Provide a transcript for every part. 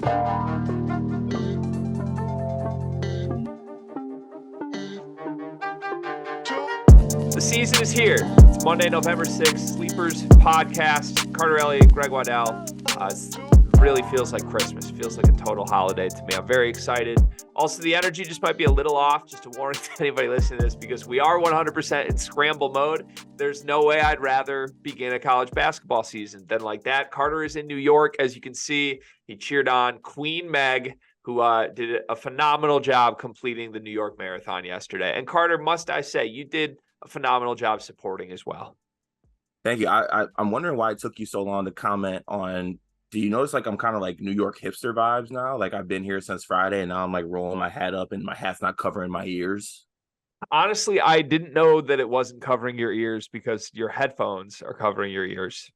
The season is here. It's Monday, November 6th. Sleepers podcast. Carter Elliott, Greg Waddell. Really feels like Christmas. Feels like a total holiday to me. I'm very excited. Also, the energy just might be a little off. Just a warning to anybody listening to this, because we are 100% in scramble mode. There's no way I'd rather begin a college basketball season than like that. Carter is in New York. As you can see, he cheered on Queen Meg, who did a phenomenal job completing the New York Marathon yesterday. And Carter, must I say, you did a phenomenal job supporting as well. Thank you. I'm wondering why it took you so long to comment on. Do you notice like I'm kind of like New York hipster vibes now? Like I've been here since Friday and now I'm like rolling my hat up and my hat's not covering my ears. Honestly, I didn't know that it wasn't covering your ears because your headphones are covering your ears.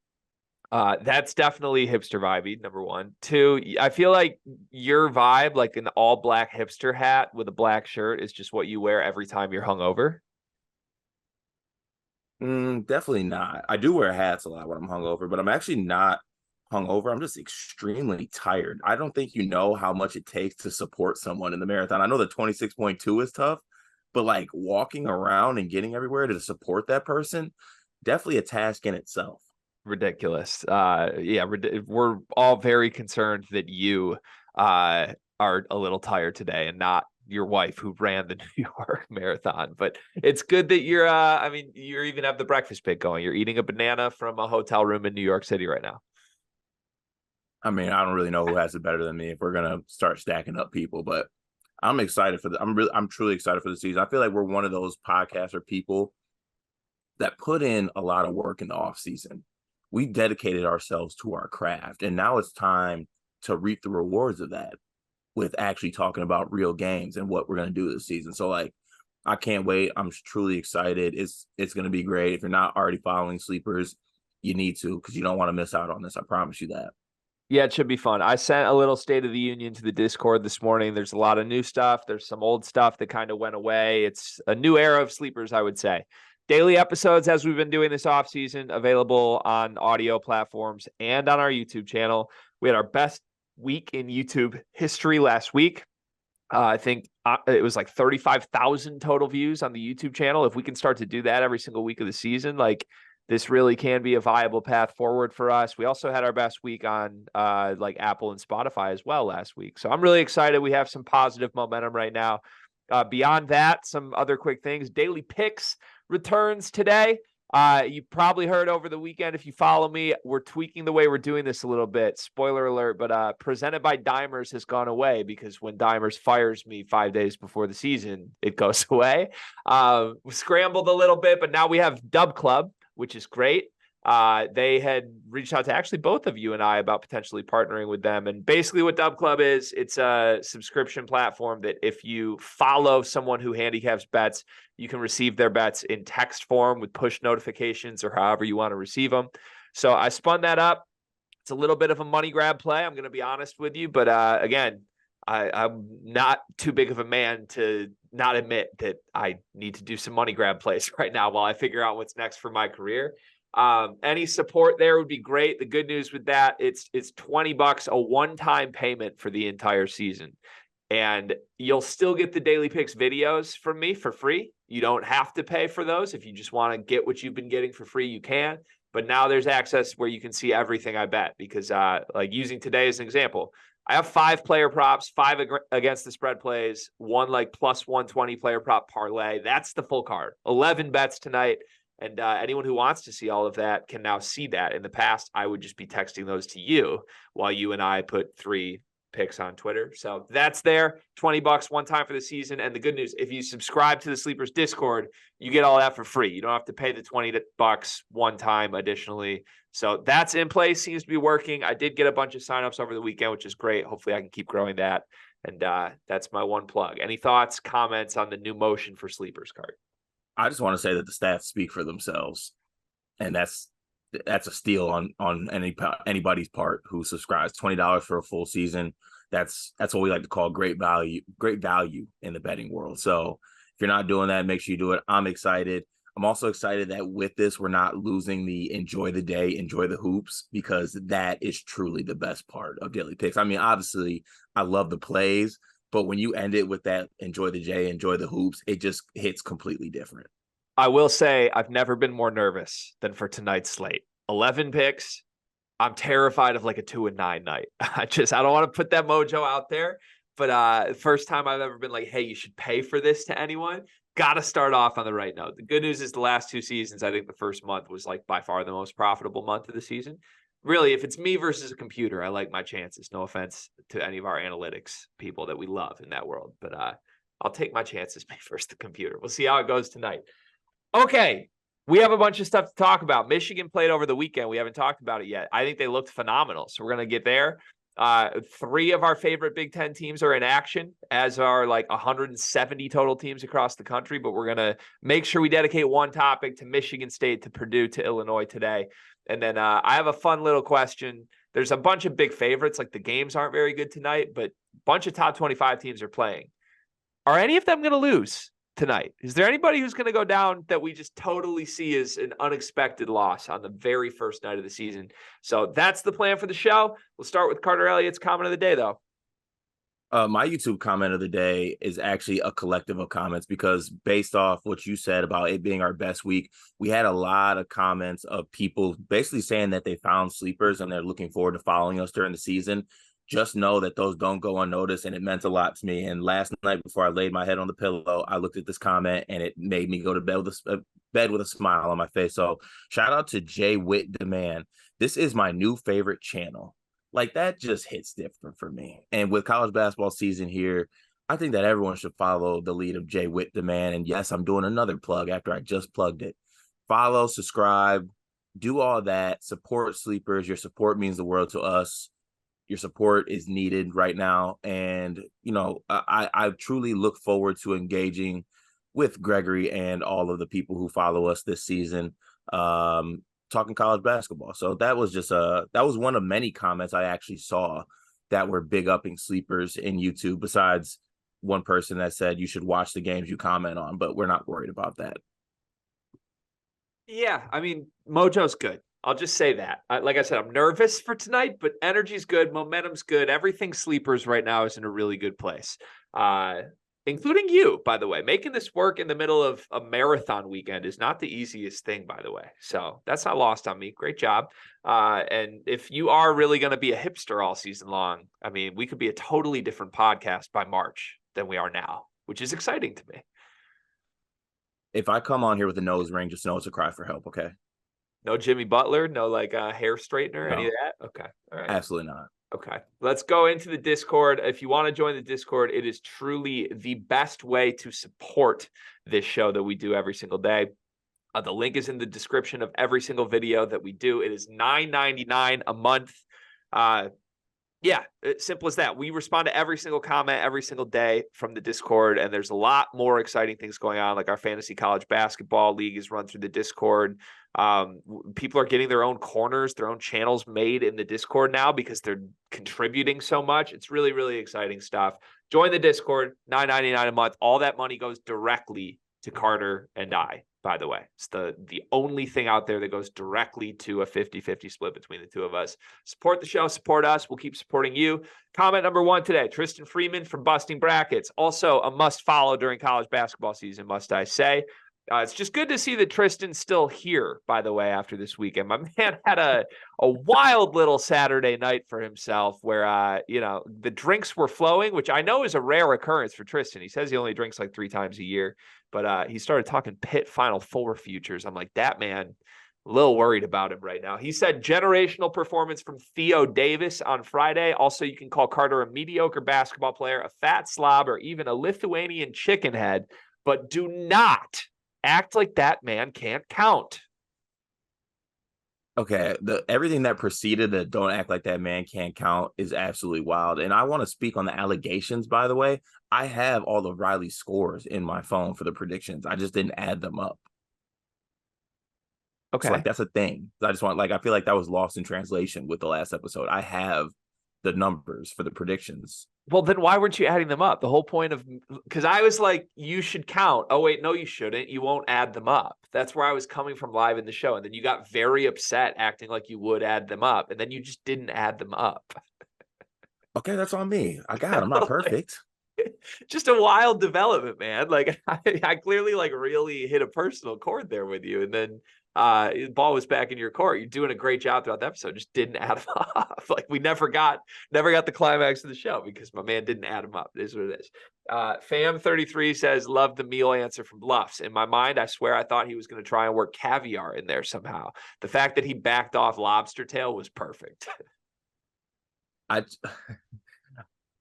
That's definitely hipster vibey, number one. Two, I feel like your vibe, like an all black hipster hat with a black shirt, is just what you wear every time you're hungover. Definitely not. I do wear hats a lot when I'm hungover, but I'm actually not hungover. I'm just extremely tired. I don't think you know how much it takes to support someone in the marathon. I know the 26.2 is tough, but like walking around and getting everywhere to support that person, definitely a task in itself. Ridiculous. We're all very concerned that you are a little tired today and not your wife who ran the New York Marathon. But it's good that you're you even have the breakfast bit going. You're eating a banana from a hotel room in New York City right now. I mean, I don't really know who has it better than me if we're gonna start stacking up people, but I'm excited for I'm truly excited for the season. I feel like we're one of those podcasts or people that put in a lot of work in the off season. We dedicated ourselves to our craft, and now it's time to reap the rewards of that with actually talking about real games and what we're going to do this season. So like, I can't wait. I'm truly excited. It's going to be great. If you're not already following Sleepers, you need to, because you don't want to miss out on this. I promise you that. Yeah, it should be fun. I sent a little State of the Union to the Discord this morning. There's a lot of new stuff. There's some old stuff that kind of went away. It's a new era of Sleepers, I would say. Daily episodes, as we've been doing this offseason, available on audio platforms and on our YouTube channel. We had our best week in YouTube history last week. I think it was like 35,000 total views on the YouTube channel. If we can start to do that every single week of the season, like this really can be a viable path forward for us. We also had our best week on like Apple and Spotify as well last week. So I'm really excited. We have some positive momentum right now. Beyond that, some other quick things. Daily Picks returns today. You probably heard over the weekend, if you follow me, we're tweaking the way we're doing this a little bit. Spoiler alert, but presented by Dimers has gone away because when Dimers fires me 5 days before the season, it goes away. We scrambled a little bit, but now we have Dub Club, which is great. They had reached out to actually both of you and I about potentially partnering with them. And basically what Dub Club is, it's a subscription platform that if you follow someone who handicaps bets, you can receive their bets in text form with push notifications or however you want to receive them. So I spun that up. It's a little bit of a money grab play, I'm going to be honest with you. But again, I'm not too big of a man to not admit that I need to do some money grab plays right now while I figure out what's next for my career. Any support there would be great. The good news with that, it's $20, a one-time payment for the entire season. And you'll still get the Daily Picks videos from me for free. You don't have to pay for those. If you just want to get what you've been getting for free, you can. But now there's access where you can see everything I bet, because like using today as an example, I have 5 player props, 5 against the spread plays, 1 like plus 120 player prop parlay. That's the full card. 11 bets tonight. And anyone who wants to see all of that can now see that. In the past, I would just be texting those to you while you and I put 3 picks on Twitter. So that's there. $20 one time for the season. And the good news, if you subscribe to the Sleepers Discord, you get all that for free. You don't have to pay the $20 one time additionally. So that's in place, seems to be working. I did get a bunch of signups over the weekend, which is great. Hopefully I can keep growing that. And that's my one plug. Any thoughts, comments on the new motion for Sleepers card? I just want to say that the stats speak for themselves, and that's a steal on anybody's part who subscribes. $20 for a full season. That's what we like to call great value in the betting world. So if you're not doing that, make sure you do it. I'm excited. I'm also excited that with this, we're not losing the enjoy the day, enjoy the hoops, because that is truly the best part of daily picks. I mean, obviously, I love the plays, but when you end it with that enjoy the day, enjoy the hoops, it just hits completely different. I will say I've never been more nervous than for tonight's slate. 11 picks. I'm terrified of like a 2-9 night. I don't want to put that mojo out there, but first time I've ever been like, hey, you should pay for this to anyone. Got to start off on the right note. The good news is the last 2 seasons, I think the first month was like by far the most profitable month of the season. Really, if it's me versus a computer, I like my chances. No offense to any of our analytics people that we love in that world, but I'll take my chances me versus the computer. We'll see how it goes tonight. Okay, we have a bunch of stuff to talk about. Michigan played over the weekend. We haven't talked about it yet. I think they looked phenomenal, so we're going to get there. 3 of our favorite Big Ten teams are in action, as are like 170 total teams across the country, but we're going to make sure we dedicate one topic to Michigan State, to Purdue, to Illinois today. And then I have a fun little question. There's a bunch of big favorites, like the games aren't very good tonight, but a bunch of top 25 teams are playing. Are any of them going to lose tonight? Is there anybody who's going to go down that we just totally see as an unexpected loss on the very first night of the season? So that's the plan for the show. We'll start with Carter Elliott's comment of the day, though. My YouTube comment of the day is actually a collective of comments, because based off what you said about it being our best week, we had a lot of comments of people basically saying that they found sleepers and they're looking forward to following us during the season. Just know that those don't go unnoticed, and it meant a lot to me. And last night, before I laid my head on the pillow, I looked at this comment and it made me go to bed with a smile on my face. So shout out to Jay Witt Demand. This is my new favorite channel. Like, that just hits different for me. And with college basketball season here, I think that everyone should follow the lead of Jay Witt Demand. And yes, I'm doing another plug after I just plugged it. Follow, subscribe, do all that. Support sleepers. Your support means the world to us. Your support is needed right now. And, you know, I truly look forward to engaging with Gregory and all of the people who follow us this season, talking college basketball. So that was one of many comments I actually saw that were big upping sleepers in YouTube, besides one person that said you should watch the games you comment on, but we're not worried about that. Yeah, I mean, mojo's good. I'll just say that. Like I said, I'm nervous for tonight, but energy's good, momentum's good. Everything sleepers right now is in a really good place, including you, by the way. Making this work in the middle of a marathon weekend is not the easiest thing, by the way. So that's not lost on me. Great job. And if you are really going to be a hipster all season long, I mean, we could be a totally different podcast by March than we are now, which is exciting to me. If I come on here with a nose ring, just know it's a cry for help, okay? No Jimmy Butler, no like hair straightener, any of that? Okay. All right. Absolutely not. Okay. Let's go into the Discord. If you want to join the Discord, it is truly the best way to support this show that we do every single day. The link is in the description of every single video that we do. It is $9.99 a month. Yeah, simple as that. We respond to every single comment every single day from the Discord, and there's a lot more exciting things going on. Like our fantasy college basketball league is run through the Discord. People are getting their own corners, their own channels made in the Discord now because they're contributing so much. It's really, really exciting stuff. Join the Discord, $9.99 a month. All that money goes directly to Carter and I, by the way. It's the only thing out there that goes directly to a 50-50 split between the two of us. Support the show, support us. We'll keep supporting you. Comment number 1 today, Tristan Freeman from Busting Brackets. Also a must follow during college basketball season, must I say. It's just good to see that Tristan's still here, by the way, after this weekend. My man had a wild little Saturday night for himself where, the drinks were flowing, which I know is a rare occurrence for Tristan. He says he only drinks like 3 times a year, but he started talking Pitt Final Four futures. I'm like, that man, a little worried about him right now. He said generational performance from Theo Davis on Friday. Also, you can call Carter a mediocre basketball player, a fat slob, or even a Lithuanian chicken head, but do not act like that man can't count. Okay, everything that preceded the "don't act like that man can't count" is absolutely wild. And I want to speak on the allegations, by the way. I have all of Riley's scores in my phone for the predictions. I just didn't add them up. Okay. So, that's a thing. I feel like that was lost in translation with the last episode. I have the numbers for the predictions Well, then why weren't you adding them up? The whole point of, because I was like, you should count. Oh, wait, no, you shouldn't. You won't add them up. That's where I was coming from live in the show. And then you got very upset acting like you would add them up. And then you just didn't add them up. Okay, that's on me. I'm not Like, perfect. just a wild development, man. Like I clearly like really hit a personal chord there with you. And then the ball was back in your court. You're doing a great job throughout the episode. Just didn't add them up. Like we never got the climax of the show because my man didn't add them up. It is what it is. Fam33 says, love the meal answer from Bluffs. In my mind, I swear I thought he was going to try and work caviar in there somehow. The fact that he backed off lobster tail was perfect. I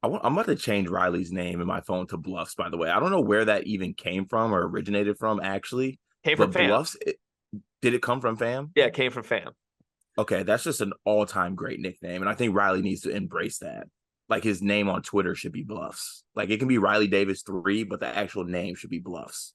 I'm about to change Riley's name in my phone to Bluffs, by the way. I don't know where that even came from or originated from, actually. Came from But Fam. Bluffs, did it come from Fam? Yeah, it came from Fam. Okay, that's just an all-time great nickname. And I think Riley needs to embrace that. Like his name on Twitter should be Bluffs. Like it can be Riley Davis 3, but the actual name should be Bluffs.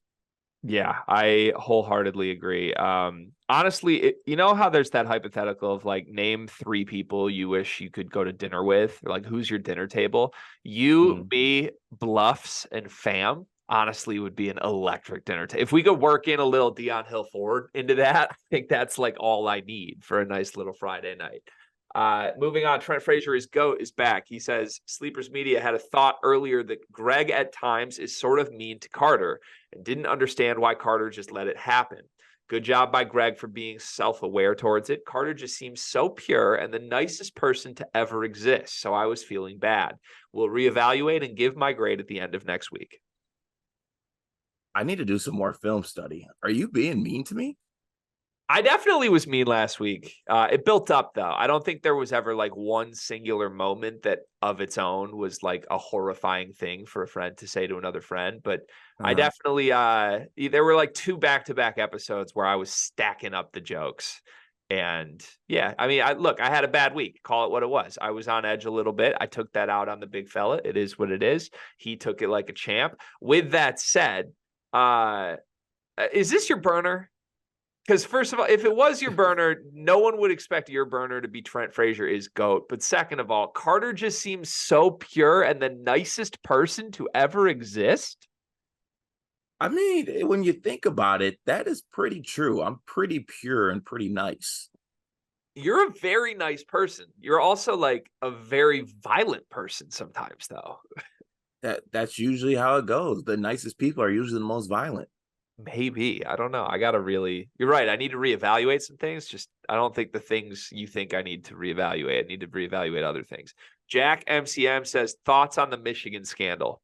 Yeah, I wholeheartedly agree. Honestly, you know how there's that hypothetical of like name 3 people you wish you could go to dinner with, or like who's your dinner table? You, me, Bluffs, and Fam. Honestly, would be an electric dinner table. If we could work in a little Dion Hill Ford into that, I think that's like all I need for a nice little Friday night. Moving on, Trent Frazier, his GOAT, is back. He says Sleepers Media had a thought earlier that Greg at times is sort of mean to Carter and didn't understand why Carter just let it happen. Good job by Greg for being self-aware towards it. Carter just seems so pure and the nicest person to ever exist, so I was feeling bad. We'll reevaluate and give my grade at the end of next week. I need to do some more film study. Are you being mean to me? I definitely was mean last week. It built up, though. I don't think there was ever like one singular moment that of its own was like a horrifying thing for a friend to say to another friend. But I definitely, there were like 2 back-to-back episodes where I was stacking up the jokes. And yeah, I mean, I had a bad week. Call it what it was. I was on edge a little bit. I took that out on the big fella. It is what it is. He took it like a champ. With that said, is this your burner? Because first of all, if it was your burner, no one would expect your burner to be Trent Frazier is GOAT. But second of all, Carter just seems so pure and the nicest person to ever exist. I mean, when you think about it, that is pretty true. I'm pretty pure and pretty nice. You're a very nice person. You're also like a very violent person sometimes, though. That's usually how it goes. The nicest people are usually the most violent. Maybe. I don't know. You're right. I need to reevaluate some things. Just, I don't think the things you think I need to reevaluate. I need to reevaluate other things. Jack MCM says, thoughts on the Michigan scandal.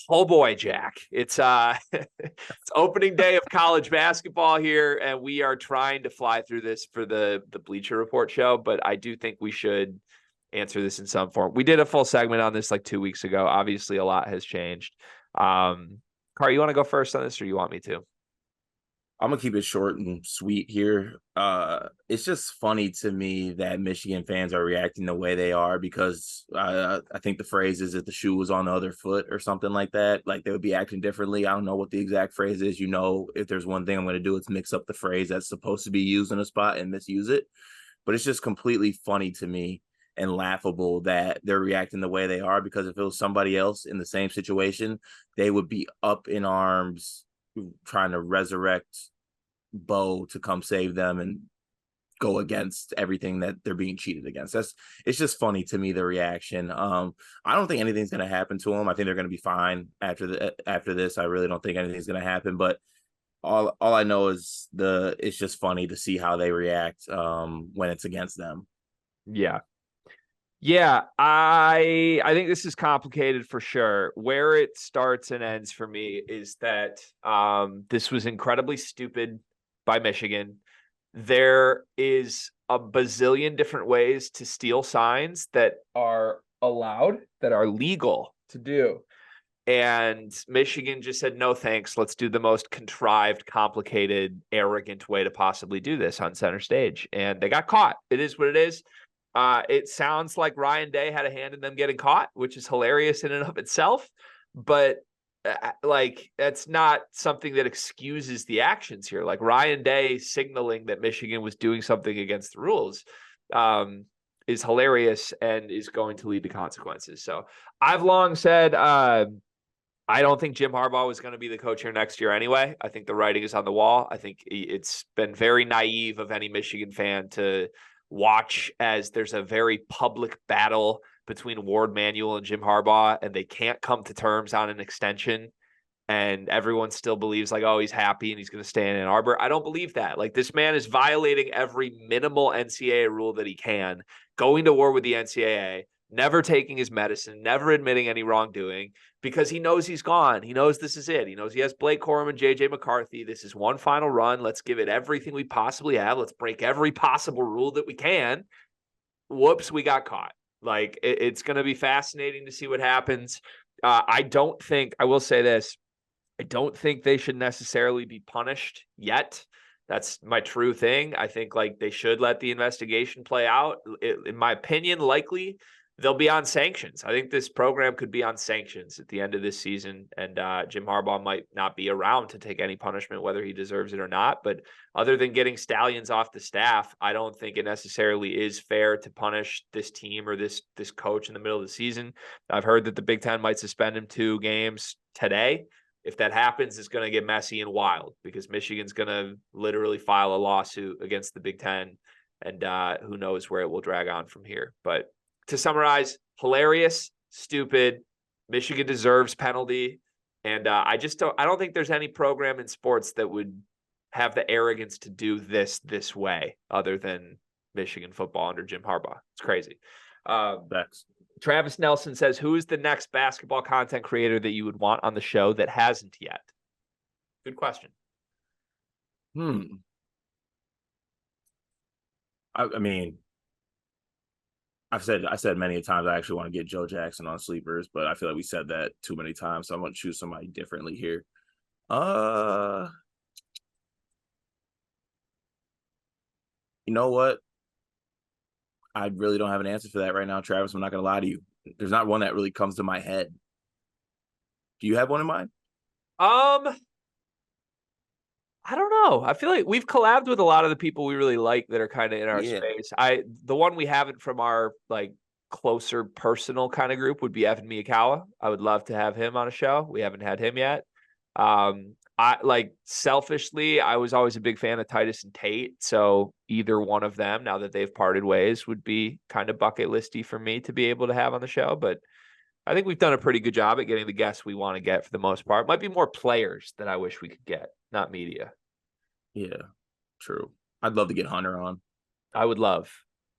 Oh boy, Jack. It's it's opening day of college basketball here, and we are trying to fly through this for the Bleacher Report show, but I do think we should answer this in some form. We did a full segment on this like 2 weeks ago. Obviously, a lot has changed. Car, you want to go first on this, or you want me to? I'm gonna keep it short and sweet here. It's just funny to me that Michigan fans are reacting the way they are because I think the phrase is that the shoe was on the other foot or something like that. Like they would be acting differently. I don't know what the exact phrase is. You know, if there's one thing I'm going to do, it's mix up the phrase that's supposed to be used in a spot and misuse it. But it's just completely funny to me and laughable that they're reacting the way they are because if it was somebody else in the same situation, they would be up in arms trying to resurrect Bo to come save them and go against everything that they're being cheated against. It's just funny to me, the reaction. I don't think anything's going to happen to them. I think they're going to be fine after this. I really don't think anything's going to happen, but all I know is it's just funny to see how they react when it's against them. Yeah. Yeah, I think this is complicated for sure. Where it starts and ends for me is that this was incredibly stupid by Michigan. There is a bazillion different ways to steal signs that are allowed, that are legal to do. And Michigan just said, no, thanks. Let's do the most contrived, complicated, arrogant way to possibly do this on center stage. And they got caught. It is what it is. It sounds like Ryan Day had a hand in them getting caught, which is hilarious in and of itself. But like, that's not something that excuses the actions here. Like Ryan Day signaling that Michigan was doing something against the rules is hilarious and is going to lead to consequences. So I've long said I don't think Jim Harbaugh was going to be the coach here next year anyway. I think the writing is on the wall. I think it's been very naive of any Michigan fan to watch as there's a very public battle between Ward Manuel and Jim Harbaugh, and they can't come to terms on an extension. And everyone still believes like, oh, he's happy and he's going to stay in Ann Arbor. I don't believe that. Like, this man is violating every minimal NCAA rule that he can, going to war with the NCAA, never taking his medicine, never admitting any wrongdoing, because he knows he's gone. He knows this is it. He knows he has Blake Corum and JJ McCarthy. This is one final run. Let's give it everything we possibly have. Let's break every possible rule that we can. Whoops, we got caught. Like, it's going to be fascinating to see what happens. I will say this. I don't think they should necessarily be punished yet. That's my true thing. I think like they should let the investigation play out. In my opinion, likely they'll be on sanctions. I think this program could be on sanctions at the end of this season, and Jim Harbaugh might not be around to take any punishment, whether he deserves it or not. But other than getting Stallions off the staff, I don't think it necessarily is fair to punish this team or this coach in the middle of the season. I've heard that the Big Ten might suspend him 2 games today. If that happens, it's going to get messy and wild because Michigan's going to literally file a lawsuit against the Big Ten, and who knows where it will drag on from here. But to summarize, hilarious, stupid. Michigan deserves penalty, and I don't think there's any program in sports that would have the arrogance to do this way, other than Michigan football under Jim Harbaugh. It's crazy. Travis Nelson says, who is the next basketball content creator that you would want on the show that hasn't yet? Good question. I mean, I said many times I actually want to get Joe Jackson on Sleepers, but I feel like we said that too many times, so I'm going to choose somebody differently here. You know what? I really don't have an answer for that right now, Travis. I'm not going to lie to you. There's not one that really comes to my head. Do you have one in mind? I don't know. I feel like we've collabed with a lot of the people we really like that are kind of in our space. The one we haven't from our like closer personal kind of group would be Evan Miyakawa. I would love to have him on a show. We haven't had him yet. I like selfishly, I was always a big fan of Titus and Tate. So either one of them, now that they've parted ways, would be kind of bucket listy for me to be able to have on the show. But I think we've done a pretty good job at getting the guests we want to get for the most part. Might be more players that I wish we could get, not media. Yeah, true. I'd love to get Hunter on. I would love.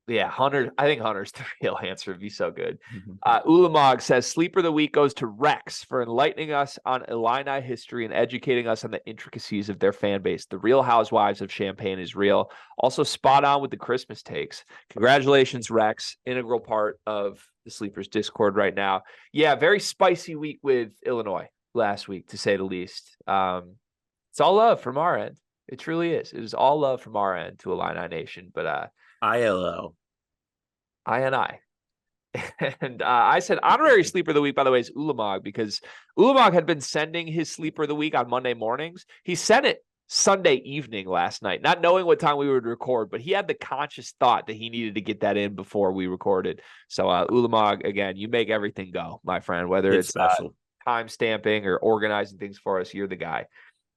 Yeah, Hunter. I think Hunter's the real answer. It'd be so good. Ulamog says, Sleeper of the Week goes to Rex for enlightening us on Illini history and educating us on the intricacies of their fan base. The Real Housewives of Champaign is real. Also spot on with the Christmas takes. Congratulations, Rex. Integral part of the Sleepers Discord right now. Yeah, very spicy week with Illinois last week, to say the least. It's all love from our end. It truly is. It is all love from our end to Illini Nation. But ILO. INI. And I said honorary sleeper of the week, by the way, is Ulamog, because Ulamog had been sending his sleeper of the week on Monday mornings. He sent it Sunday evening last night, not knowing what time we would record, but he had the conscious thought that he needed to get that in before we recorded. So Ulamog, again, you make everything go, my friend, whether it's special time stamping or organizing things for us. You're the guy.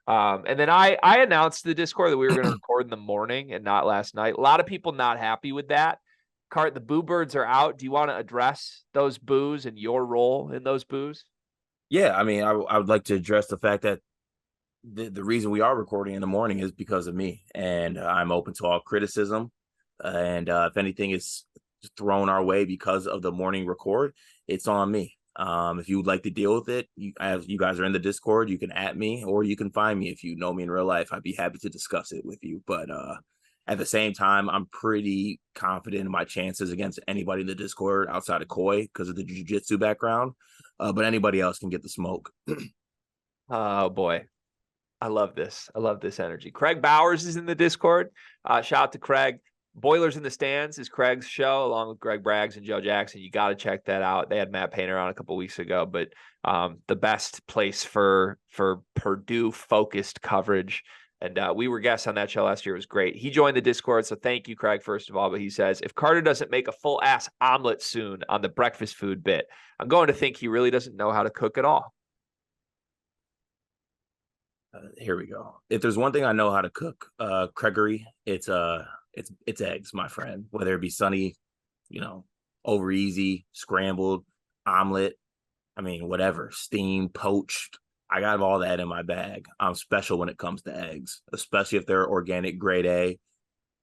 And then I announced to the Discord that we were going to record in the morning and not last night. A lot of people not happy with that. Cart, the boo birds are out. Do you want to address those boos and your role in those boos? Yeah, I mean, I would like to address the fact that the reason we are recording in the morning is because of me, and I'm open to all criticism. And if anything is thrown our way because of the morning record, it's on me. If you would like to deal with it, as you guys are in the Discord, you can @ me, or you can find me if you know me in real life. I'd be happy to discuss it with you. But at the same time, I'm pretty confident in my chances against anybody in the Discord outside of Koi because of the jiu-jitsu background. But anybody else can get the smoke. Oh, boy. I love this. I love this energy. Craig Bowers is in the Discord. Shout out to Craig. Boilers in the Stands is Craig's show, along with Greg Braggs and Joe Jackson. You got to check that out. They had Matt Painter on a couple weeks ago, but the best place for Purdue focused coverage And we were guests on that show last year. It was great. He joined the Discord, so thank you, Craig, first of all. But he says, if Carter doesn't make a full-ass omelet soon on the breakfast food bit, I'm going to think he really doesn't know how to cook at all. Here we go. If there's one thing I know how to cook, Craigery, it's eggs, my friend. Whether it be sunny, over easy, scrambled, omelet, whatever, steamed, poached. I got all that in my bag. I'm special when it comes to eggs, especially if they're organic grade A,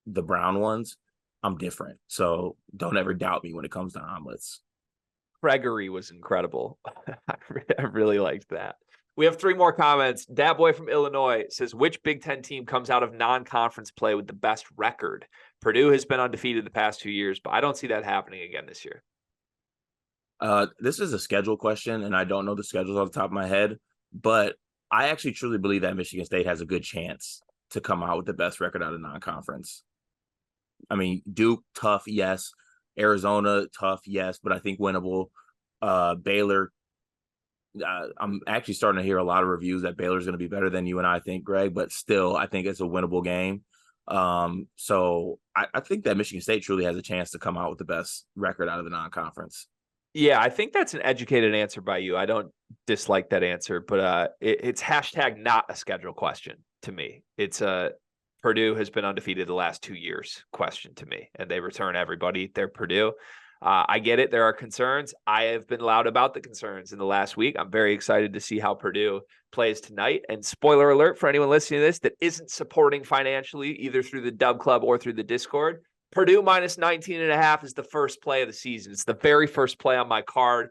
the brown ones. I'm different. So don't ever doubt me when it comes to omelets. Craigery was incredible. I really liked that. We have 3 more comments. Dad Boy from Illinois says, which Big Ten team comes out of non-conference play with the best record? Purdue has been undefeated the past 2 years, but I don't see that happening again this year. This is a schedule question, and I don't know the schedules off the top of my head, but I actually truly believe that Michigan State has a good chance to come out with the best record out of non-conference. Duke, tough, yes. Arizona, tough, yes, but I think winnable. Baylor, I'm actually starting to hear a lot of reviews that Baylor's going to be better than you and I think, Greg, but still, I think it's a winnable game. So I think that Michigan State truly has a chance to come out with the best record out of the non-conference. Yeah, I think that's an educated answer by you. I don't dislike that answer, but it's hashtag not a schedule question to me. It's Purdue has been undefeated the last 2 years question to me, and they return everybody. They're Purdue. I get it. There are concerns. I have been loud about the concerns in the last week. I'm very excited to see how Purdue plays tonight. And spoiler alert for anyone listening to this that isn't supporting financially, either through the Dub Club or through the Discord, Purdue minus 19.5 is the first play of the season. It's the very first play on my card.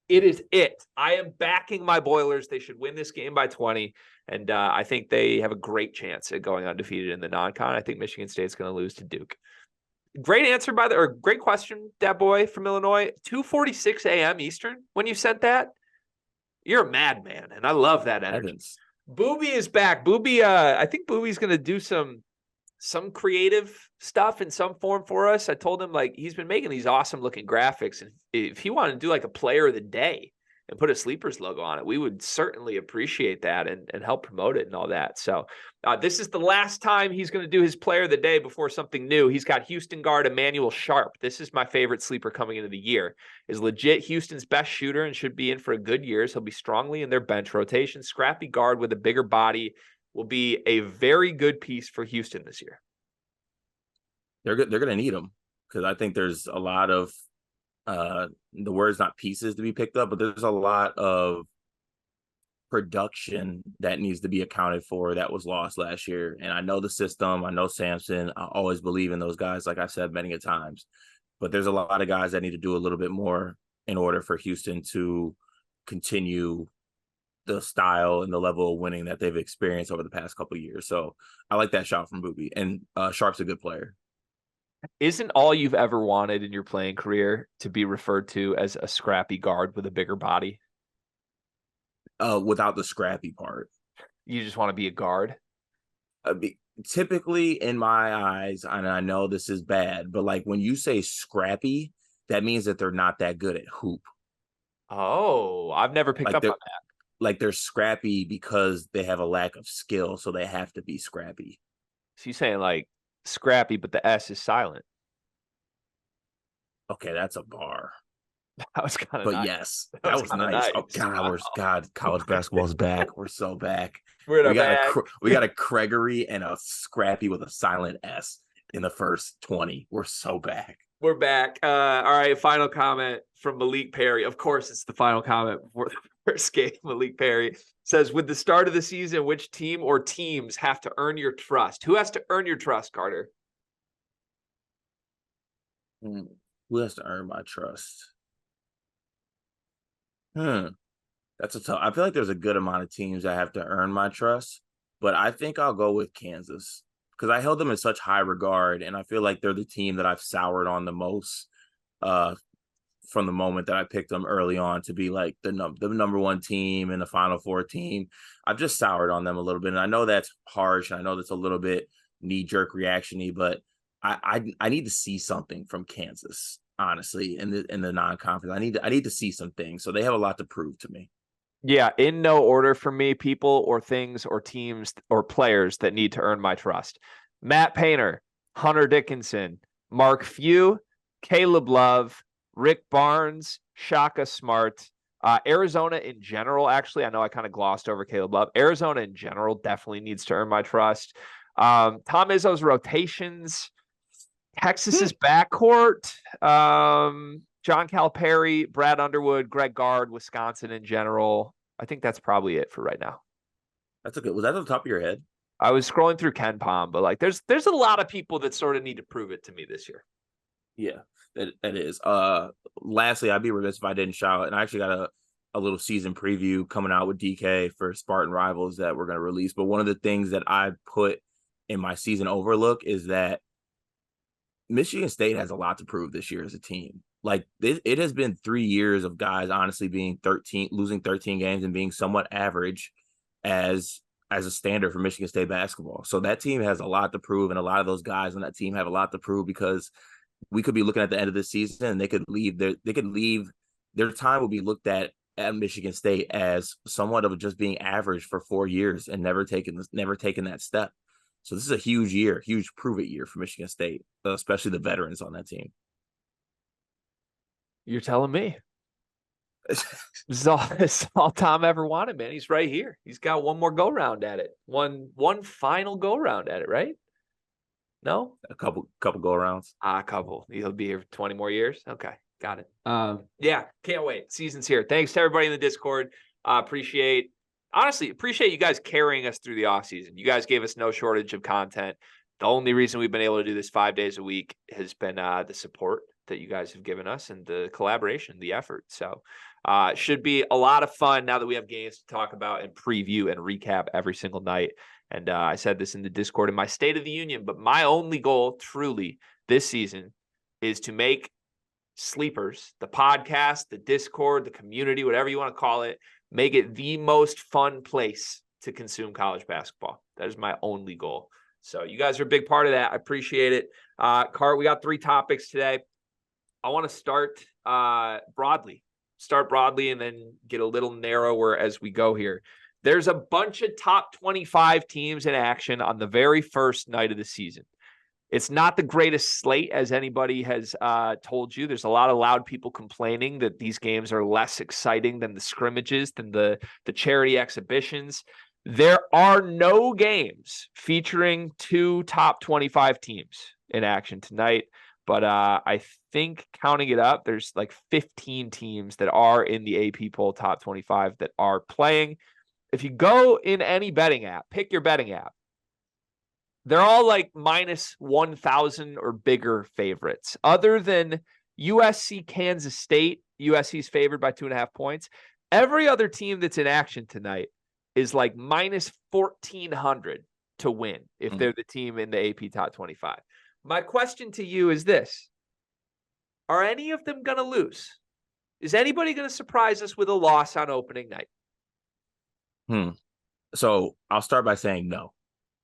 It is it. I am backing my Boilers. They should win this game by 20. And I think they have a great chance at going undefeated in the non-con. I think Michigan State's going to lose to Duke. Great answer great question, that boy from Illinois. 2:46 a.m. Eastern when you sent that. You're a madman, and I love that energy. Evans. Booby is back. Booby, I think Booby's going to do some creative stuff in some form for us. I told him he's been making these awesome looking graphics, and if he wanted to do a player of the day and put a Sleepers logo on it, we would certainly appreciate that and help promote it and all that. So this is the last time he's going to do his player of the day before something new. He's got Houston guard Emmanuel Sharp. This is my favorite sleeper coming into the year. Is legit Houston's best shooter and should be in for a good year. He'll be strongly in their bench rotation. Scrappy guard with a bigger body will be a very good piece for Houston this year. They're good. They're going to need him because I think there's a lot of the word's not pieces to be picked up, but there's a lot of production that needs to be accounted for that was lost last year. And I know the system. I know Samson. I always believe in those guys, like I said many a times. But there's a lot of guys that need to do a little bit more in order for Houston to continue the style and the level of winning that they've experienced over the past couple of years. So I like that shot from Booby. And Sharp's a good player. Isn't all you've ever wanted in your playing career to be referred to as a scrappy guard with a bigger body? Without the scrappy part. You just want to be a guard? Typically, in my eyes, and I know this is bad, but when you say scrappy, that means that they're not that good at hoop. Oh, I've never picked up on that. They're scrappy because they have a lack of skill, so they have to be scrappy. So you're saying scrappy, but the S is silent. Okay, that's a bar. That was kind of nice. Yes, that was nice. Oh God, college basketball's back. We're so back. We got a Craigery and a Scrappy with a silent S in the first 20. We're so back. We're back. All right, final comment from Malik Perry. Of course, it's the final comment before the first game. Malik Perry says, with the start of the season, which team or teams have to earn your trust? Who has to earn your trust, Carter? Who has to earn my trust? That's a tough. I feel like there's a good amount of teams that have to earn my trust, but I think I'll go with Kansas because I held them in such high regard, and I feel like they're the team that I've soured on the most from the moment that I picked them early on to be the number one team and the Final Four team. I've just soured on them a little bit, and I know that's harsh, and I know that's a little bit knee-jerk reaction-y, but I need to see something from Kansas. Honestly, in the non-conference, I need to see some things. So they have a lot to prove to me. Yeah, in no order for me, people or things or teams or players that need to earn my trust. Matt Painter, Hunter Dickinson, Mark Few, Caleb Love, Rick Barnes, Shaka Smart, Arizona in general. Actually, I know I kind of glossed over Caleb Love. Arizona in general definitely needs to earn my trust. Tom Izzo's rotations, Texas's backcourt, John Calipari, Brad Underwood, Greg Gard, Wisconsin in general. I think that's probably it for right now. That's okay. Was that on the top of your head? I was scrolling through Ken Palm, but like there's a lot of people that sort of need to prove it to me this year. Yeah, that is. Lastly, I'd be remiss if I didn't shout, and I actually got a little season preview coming out with DK for Spartan Rivals that we're going to release. But one of the things that I put in my season overlook is that Michigan State has a lot to prove this year as a team. Like it has been 3 years of guys honestly being losing 13 games and being somewhat average as a standard for Michigan State basketball. So that team has a lot to prove, and a lot of those guys on that team have a lot to prove, because we could be looking at the end of the season and they could leave their time will be looked at Michigan State as somewhat of just being average for 4 years and never taking that step. So this is a huge prove it year for Michigan State, especially the veterans on that team. You're telling me. This is all Tom ever wanted, man. He's right here. He's got one more go round at it. One final go round at it, right? No? A couple go arounds. A couple. He'll be here for 20 more years. Okay. Got it. Yeah, can't wait. Season's here. Thanks to everybody in the Discord. Appreciate you guys carrying us through the off season. You guys gave us no shortage of content. The only reason we've been able to do this 5 days a week has been the support that you guys have given us and the collaboration, the effort. So it should be a lot of fun now that we have games to talk about and preview and recap every single night. And I said this in the Discord in my State of the Union, but my only goal truly this season is to make Sleepers, the podcast, the Discord, the community, whatever you want to call it, make it the most fun place to consume college basketball. That is my only goal. So you guys are a big part of that. I appreciate it. Cart, we got 3 topics today. I want to start broadly and then get a little narrower as we go here. There's a bunch of top 25 teams in action on the very first night of the season. It's not the greatest slate, as anybody has told you. There's a lot of loud people complaining that these games are less exciting than the scrimmages, than the charity exhibitions. There are no games featuring 2 top 25 teams in action tonight. But I think counting it up, there's like 15 teams that are in the AP poll top 25 that are playing. If you go in any betting app, pick your betting app, they're all like minus 1,000 or bigger favorites. Other than USC, Kansas State, USC's favored by 2.5 points. Every other team that's in action tonight is like minus 1,400 to win if they're the team in the AP top 25. My question to you is this. Are any of them going to lose? Is anybody going to surprise us with a loss on opening night? So I'll start by saying no.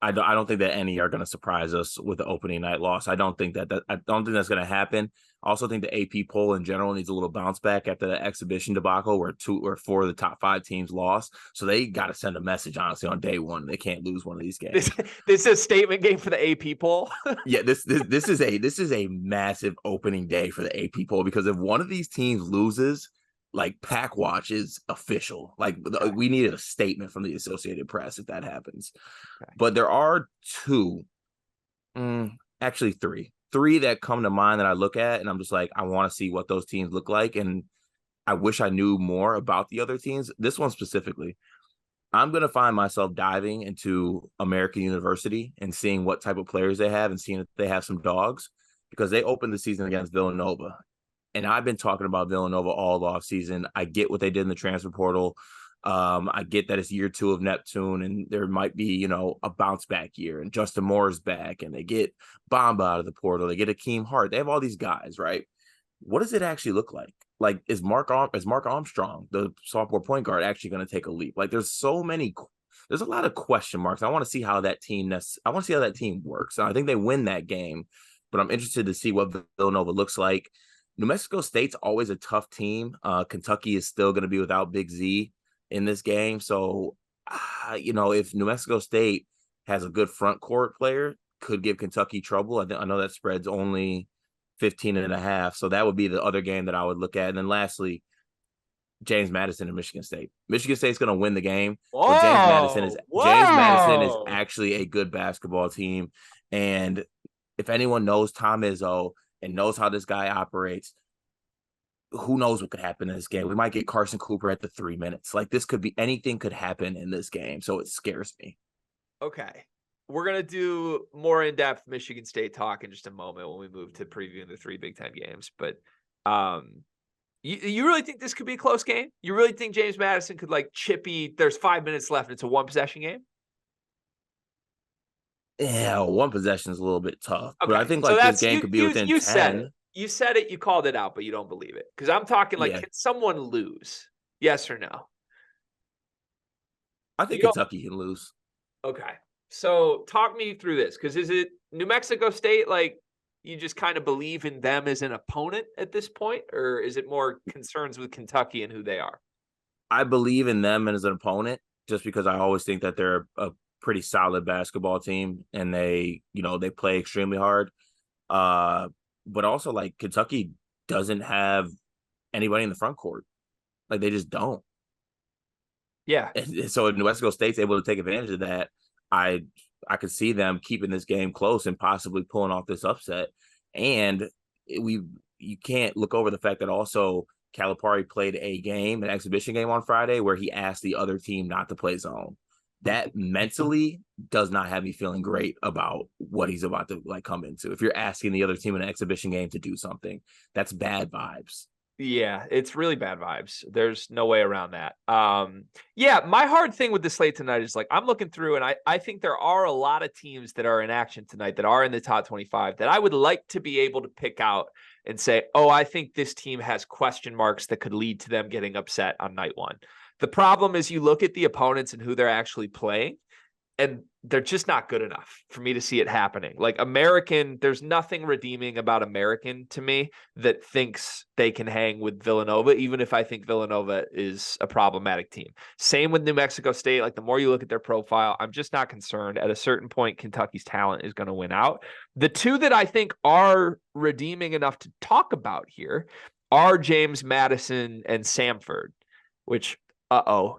I don't think that any are going to surprise us with the opening night loss. I don't think that's going to happen. I also think the AP poll in general needs a little bounce back after the exhibition debacle where 2 or 4 of the top 5 teams lost. So they got to send a message, honestly, on day one. They can't lose one of these games. This is a statement game for the AP poll. Yeah, this is a massive opening day for the AP poll, because if one of these teams loses, like Pack Watch is official. Like we needed a statement from the Associated Press if that happens. Okay. But there are 2, actually 3 that come to mind that I look at and I'm just like, I want to see what those teams look like. And I wish I knew more about the other teams. This one specifically, I'm going to find myself diving into American University and seeing what type of players they have and seeing if they have some dogs, because they opened the season against Villanova. And I've been talking about Villanova all off season. I get what they did in the transfer portal. I get that it's year 2 of Neptune and there might be, a bounce back year, and Justin Moore's back and they get Bamba out of the portal. They get Akeem Hart. They have all these guys, right? What does it actually look like? Like, is Mark Armstrong, the sophomore point guard, actually going to take a leap? Like, there's a lot of question marks. I want to see how that team works. And I think they win that game, but I'm interested to see what Villanova looks like. New Mexico State's always a tough team. Kentucky is still going to be without Big Z. in this game. So, if New Mexico State has a good front court player, could give Kentucky trouble. I know that spread's only 15.5. So that would be the other game that I would look at. And then lastly, James Madison and Michigan State. Michigan State's going to win the game, but James Madison is actually a good basketball team. And if anyone knows Tom Izzo and knows how this guy operates, who knows what could happen in this game? We might get Carson Cooper at the 3 minutes. Like, this could be anything could happen in this game. So it scares me. Okay. We're going to do more in-depth Michigan State talk in just a moment when we move to previewing the 3 Big Ten games. But you really think this could be a close game? You really think James Madison could chippy? There's 5 minutes left. It's a 1-possession game? Yeah, 1 possession is a little bit tough. Okay. But I think this game could be within 10. You said it. You called it out, but you don't believe it. Because I'm talking can someone lose? Yes or no? I think Kentucky can lose. Okay. So talk me through this. Because is it New Mexico State, you just kind of believe in them as an opponent at this point? Or is it more concerns with Kentucky and who they are? I believe in them as an opponent just because I always think that they're a pretty solid basketball team and they play extremely hard. But also Kentucky doesn't have anybody in the front court. They just don't. Yeah. And so New Mexico State's able to take advantage of that. I could see them keeping this game close and possibly pulling off this upset. And you can't look over the fact that also Calipari played an exhibition game on Friday where he asked the other team not to play zone. That mentally does not have me feeling great about what he's about to come into. If you're asking the other team in an exhibition game to do something, that's bad vibes. Yeah, it's really bad vibes. There's no way around that. Yeah, my hard thing with the slate tonight is I'm looking through and I think there are a lot of teams that are in action tonight that are in the top 25 that I would like to be able to pick out and say, oh, I think this team has question marks that could lead to them getting upset on night one. The problem is you look at the opponents and who they're actually playing, and they're just not good enough for me to see it happening. American, there's nothing redeeming about American to me that thinks they can hang with Villanova, even if I think Villanova is a problematic team. Same with New Mexico State. The more you look at their profile, I'm just not concerned. At a certain point, Kentucky's talent is going to win out. The two that I think are redeeming enough to talk about here are James Madison and Samford, which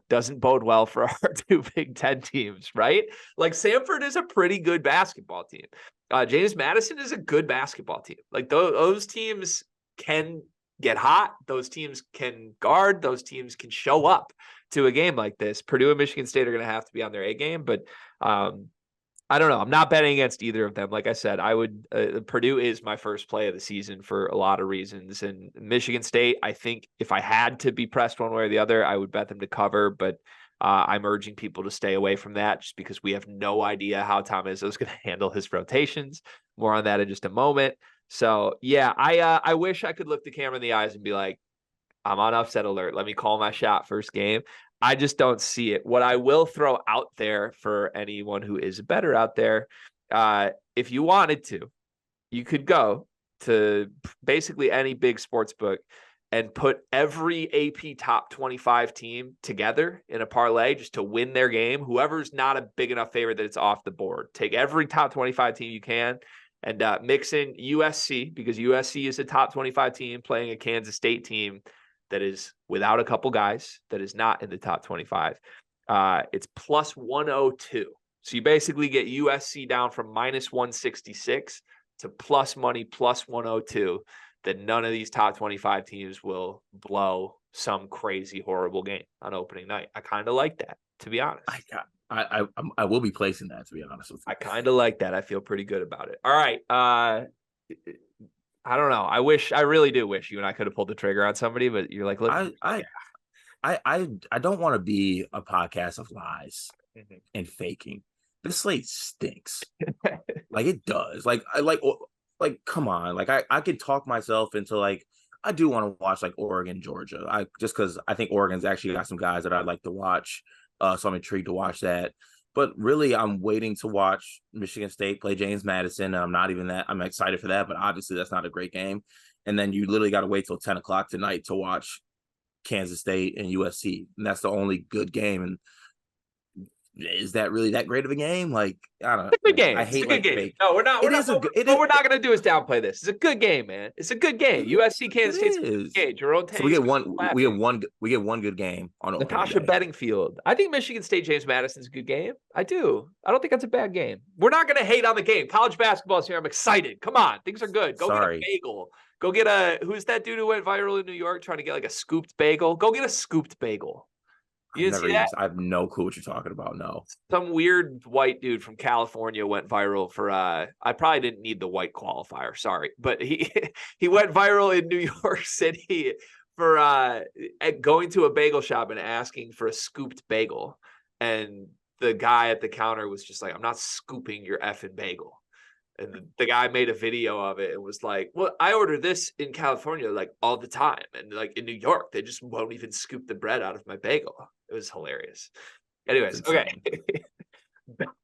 doesn't bode well for our 2 Big Ten teams, right? Samford is a pretty good basketball team. James Madison is a good basketball team. Those teams can get hot. Those teams can guard. Those teams can show up to a game like this. Purdue and Michigan State are going to have to be on their A game, but I don't know. I'm not betting against either of them. Like I said, I would. Purdue is my first play of the season for a lot of reasons. And Michigan State, I think if I had to be pressed one way or the other, I would bet them to cover. But I'm urging people to stay away from that just because we have no idea how Tom Izzo is going to handle his rotations. More on that in just a moment. So, yeah, I wish I could look the camera in the eyes and be like, I'm on upset alert. Let me call my shot first game. I just don't see it. What I will throw out there for anyone who is better out there, if you wanted to, you could go to basically any big sports book and put every AP top 25 team together in a parlay just to win their game. Whoever's not a big enough favorite that it's off the board. Take every top 25 team you can and mix in USC because USC is a top 25 team playing a Kansas State team that is without a couple guys, that is not in the top 25. It's plus 102. So you basically get USC down from minus 166 to plus money, plus 102, that none of these top 25 teams will blow some crazy, horrible game on opening night. I kind of like that, to be honest. I will be placing that, to be honest with you. I kind of like that. I feel pretty good about it. All right. I don't know. I really do wish you and I could have pulled the trigger on somebody, but you're like, look, I don't want to be a podcast of lies and faking. This slate stinks. It does. Come on. I could talk myself into I do want to watch Oregon, Georgia. Just because I think Oregon's actually got some guys that I'd like to watch. So I'm intrigued to watch that. But really, I'm waiting to watch Michigan State play James Madison. I'm not even that. I'm excited for that, but obviously that's not a great game. And then you literally got to wait till 10 o'clock tonight to watch Kansas State and USC, and that's the only good game. And is that really that great of a game? Like, I don't know. It's a good game. I It's a hate good like game. fake. No, we're not. It is a good. It What is. we're not going to do is downplay this. It's a good game, man. It's a good game. USC Kansas State's a good is. game. Jerome So we Tang's get one. We laughing. get one. We get one good game on opening Natasha day. Bedingfield. I think Michigan State James Madison's a good game. I do. I don't think that's a bad game. We're not going to hate on the game. College basketball's here. I'm excited. Come on. Things are good. Go get a bagel. Go get who's that dude who went viral in New York trying to get like a scooped bagel? Go get a scooped bagel. You didn't see that? I have no clue what you're talking about. No. Some weird white dude from California went viral for I probably didn't need the white qualifier, sorry. But he he went viral in New York City for going to a bagel shop and asking for a scooped bagel. And the guy at the counter was just like, I'm not scooping your effing bagel. And the guy made a video of it and was like, well, I order this in California like all the time. And like in New York, they just won't even scoop the bread out of my bagel. It was hilarious. Anyways, okay.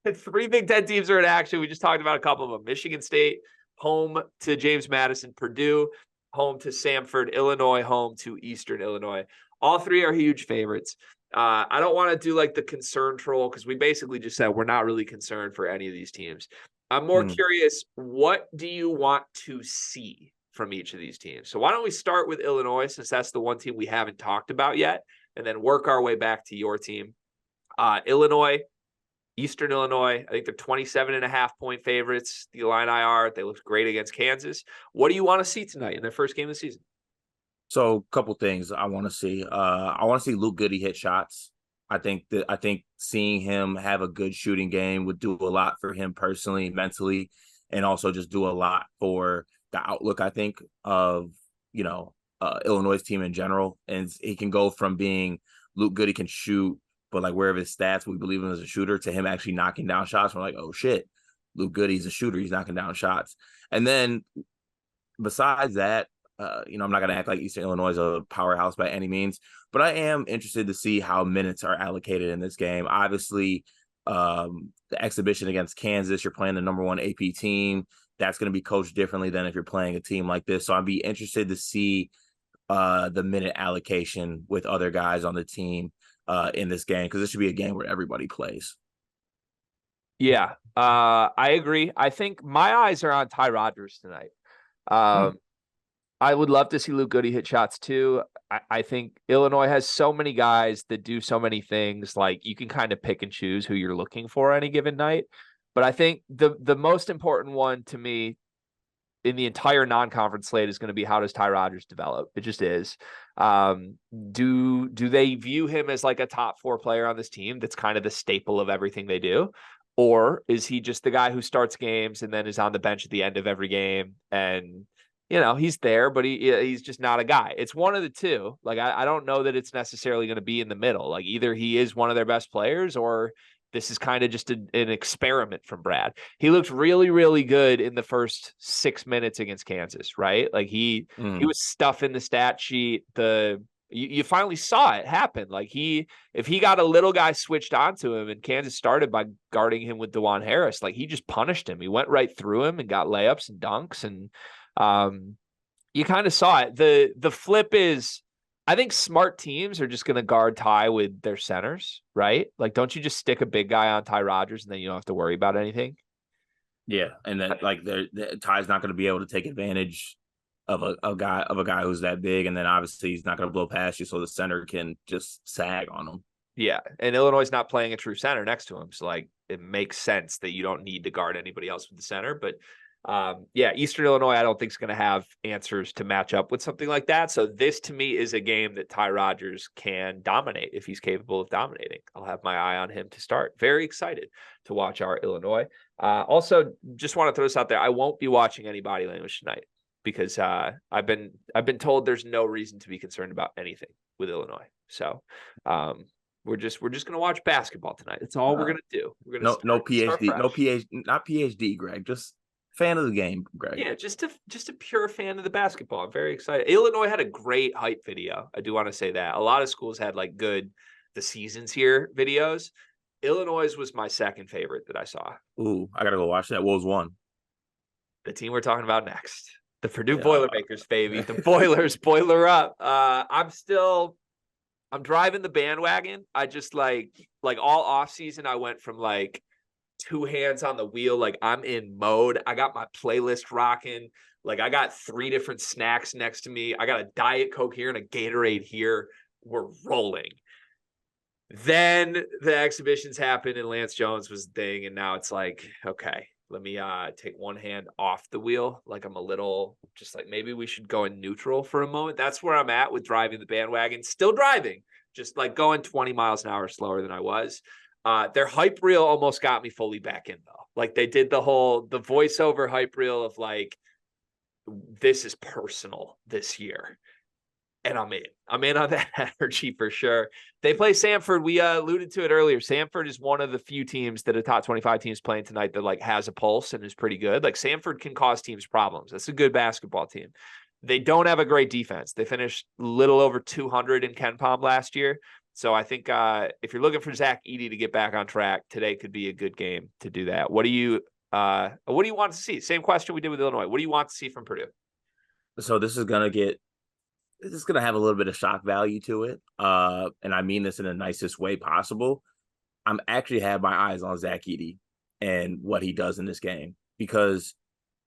3 Big Ten teams are in action. We just talked about a couple of them. Michigan State, home to James Madison. Purdue, home to Samford. Illinois, home to Eastern Illinois. All 3 are huge favorites. I don't want to do like the concern troll because we basically just said we're not really concerned for any of these teams. I'm more curious, what do you want to see from each of these teams? So why don't we start with Illinois, since that's the one team we haven't talked about yet, and then work our way back to your team. Illinois, Eastern Illinois, I think they're 27.5-point favorites. The Illini are. They looked great against Kansas. What do you want to see tonight in their first game of the season? So, a couple things I want to see. I want to see Luke Goody hit shots. I think seeing him have a good shooting game would do a lot for him personally, mentally, and also just do a lot for the outlook, I think, of, Illinois' team in general. And he can go from being Luke Goody can shoot, but like wherever his stats, we believe him as a shooter, to him actually knocking down shots. We're like, oh shit, Luke Goody's a shooter. He's knocking down shots. And then besides that, I'm not going to act like Eastern Illinois is a powerhouse by any means, but I am interested to see how minutes are allocated in this game. Obviously, the exhibition against Kansas, you're playing the number 1 AP team. That's going to be coached differently than if you're playing a team like this. So I'd be interested to see the minute allocation with other guys on the team in this game, because this should be a game where everybody plays. Yeah, I agree. I think my eyes are on Ty Rodgers tonight. I would love to see Luke Goody hit shots too. I think Illinois has so many guys that do so many things. Like you can kind of pick and choose who you're looking for any given night. But I think the most important one to me in the entire non-conference slate is going to be, how does Ty Rodgers develop? It just is. Do they view him as like a top 4 player on this team that's kind of the staple of everything they do? Or is he just the guy who starts games and then is on the bench at the end of every game and he's there, but he's just not a guy. It's one of the two. Like, I don't know that it's necessarily going to be in the middle. Like, either he is one of their best players or this is kind of just an experiment from Brad. He looked really, really good in the first 6 minutes against Kansas, right? Like, he was stuffing the stat sheet. You finally saw it happen. Like, if he got a little guy switched onto him and Kansas started by guarding him with DeJuan Harris, like, he just punished him. He went right through him and got layups and dunks, and you kind of saw it. The flip is, I think smart teams are just going to guard Ty with their centers, right? Like, don't you just stick a big guy on Ty Rodgers and then you don't have to worry about anything? Yeah, and then like Ty's not going to be able to take advantage of a guy who's that big, and then obviously he's not going to blow past you, so the center can just sag on him. Yeah, and Illinois is not playing a true center next to him, so like it makes sense that you don't need to guard anybody else with the center, but. Eastern Illinois, I don't think is going to have answers to match up with something like that. So this, to me, is a game that Ty Rodgers can dominate if he's capable of dominating. I'll have my eye on him to start. Very excited to watch our Illinois. Also, just want to throw this out there. I won't be watching any body language tonight because I've been told there's no reason to be concerned about anything with Illinois. So we're just going to watch basketball tonight. That's all we're going to do. We're going to no PhD, not PhD, Greg. Just fan of the game, Greg. Yeah, just a pure fan of the basketball. I'm very excited. Illinois had a great hype video. I do want to say that. A lot of schools had like good the seasons here videos. Illinois was my second favorite that I saw. Ooh, I gotta go watch that. What was one? The team we're talking about next. The Purdue Boilermakers, baby. The Boilers, boiler up. I'm still I'm driving the bandwagon. I just like all off season, I went from like 2 hands on the wheel. Like I'm in mode. I got my playlist rocking. Like I got 3 different snacks next to me. I got a Diet Coke here and a Gatorade here. We're rolling. Then the exhibitions happened and Lance Jones was the thing. And now it's like, okay, let me take one hand off the wheel. Like I'm a little just like maybe we should go in neutral for a moment. That's where I'm at with driving the bandwagon. Still driving, just like going 20 miles an hour slower than I was. Their hype reel almost got me fully back in though. Like they did the voiceover hype reel of like, this is personal this year. And I'm in on that energy for sure. They play Samford. We alluded to it earlier. Samford is one of the few teams that a top 25 teams playing tonight that like has a pulse and is pretty good. Like Samford can cause teams problems. That's a good basketball team. They don't have a great defense. They finished a little over 200 in KenPom last year. So I think if you're looking for Zach Edey to get back on track, today could be a good game to do that. What do you want to see? Same question we did with Illinois. What do you want to see from Purdue? So this is gonna have a little bit of shock value to it. And I mean this in the nicest way possible. I'm actually have my eyes on Zach Edey and what he does in this game. Because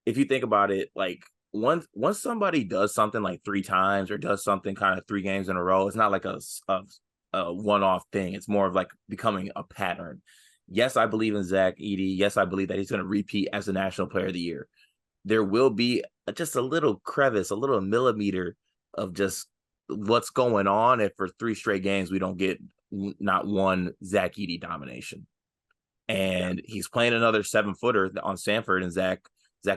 if you think about it, like once somebody does something like 3 times or does something kind of 3 games in a row, it's not like a one-off thing. It's more of like becoming a pattern. Yes, I believe in Zach Edey. Yes, I believe that he's going to repeat as the National Player of the Year. There will be just a little crevice, a little millimeter of just what's going on if for 3 straight games we don't get not one Zach Edey domination. And he's playing another 7-footer on Samford, and Zach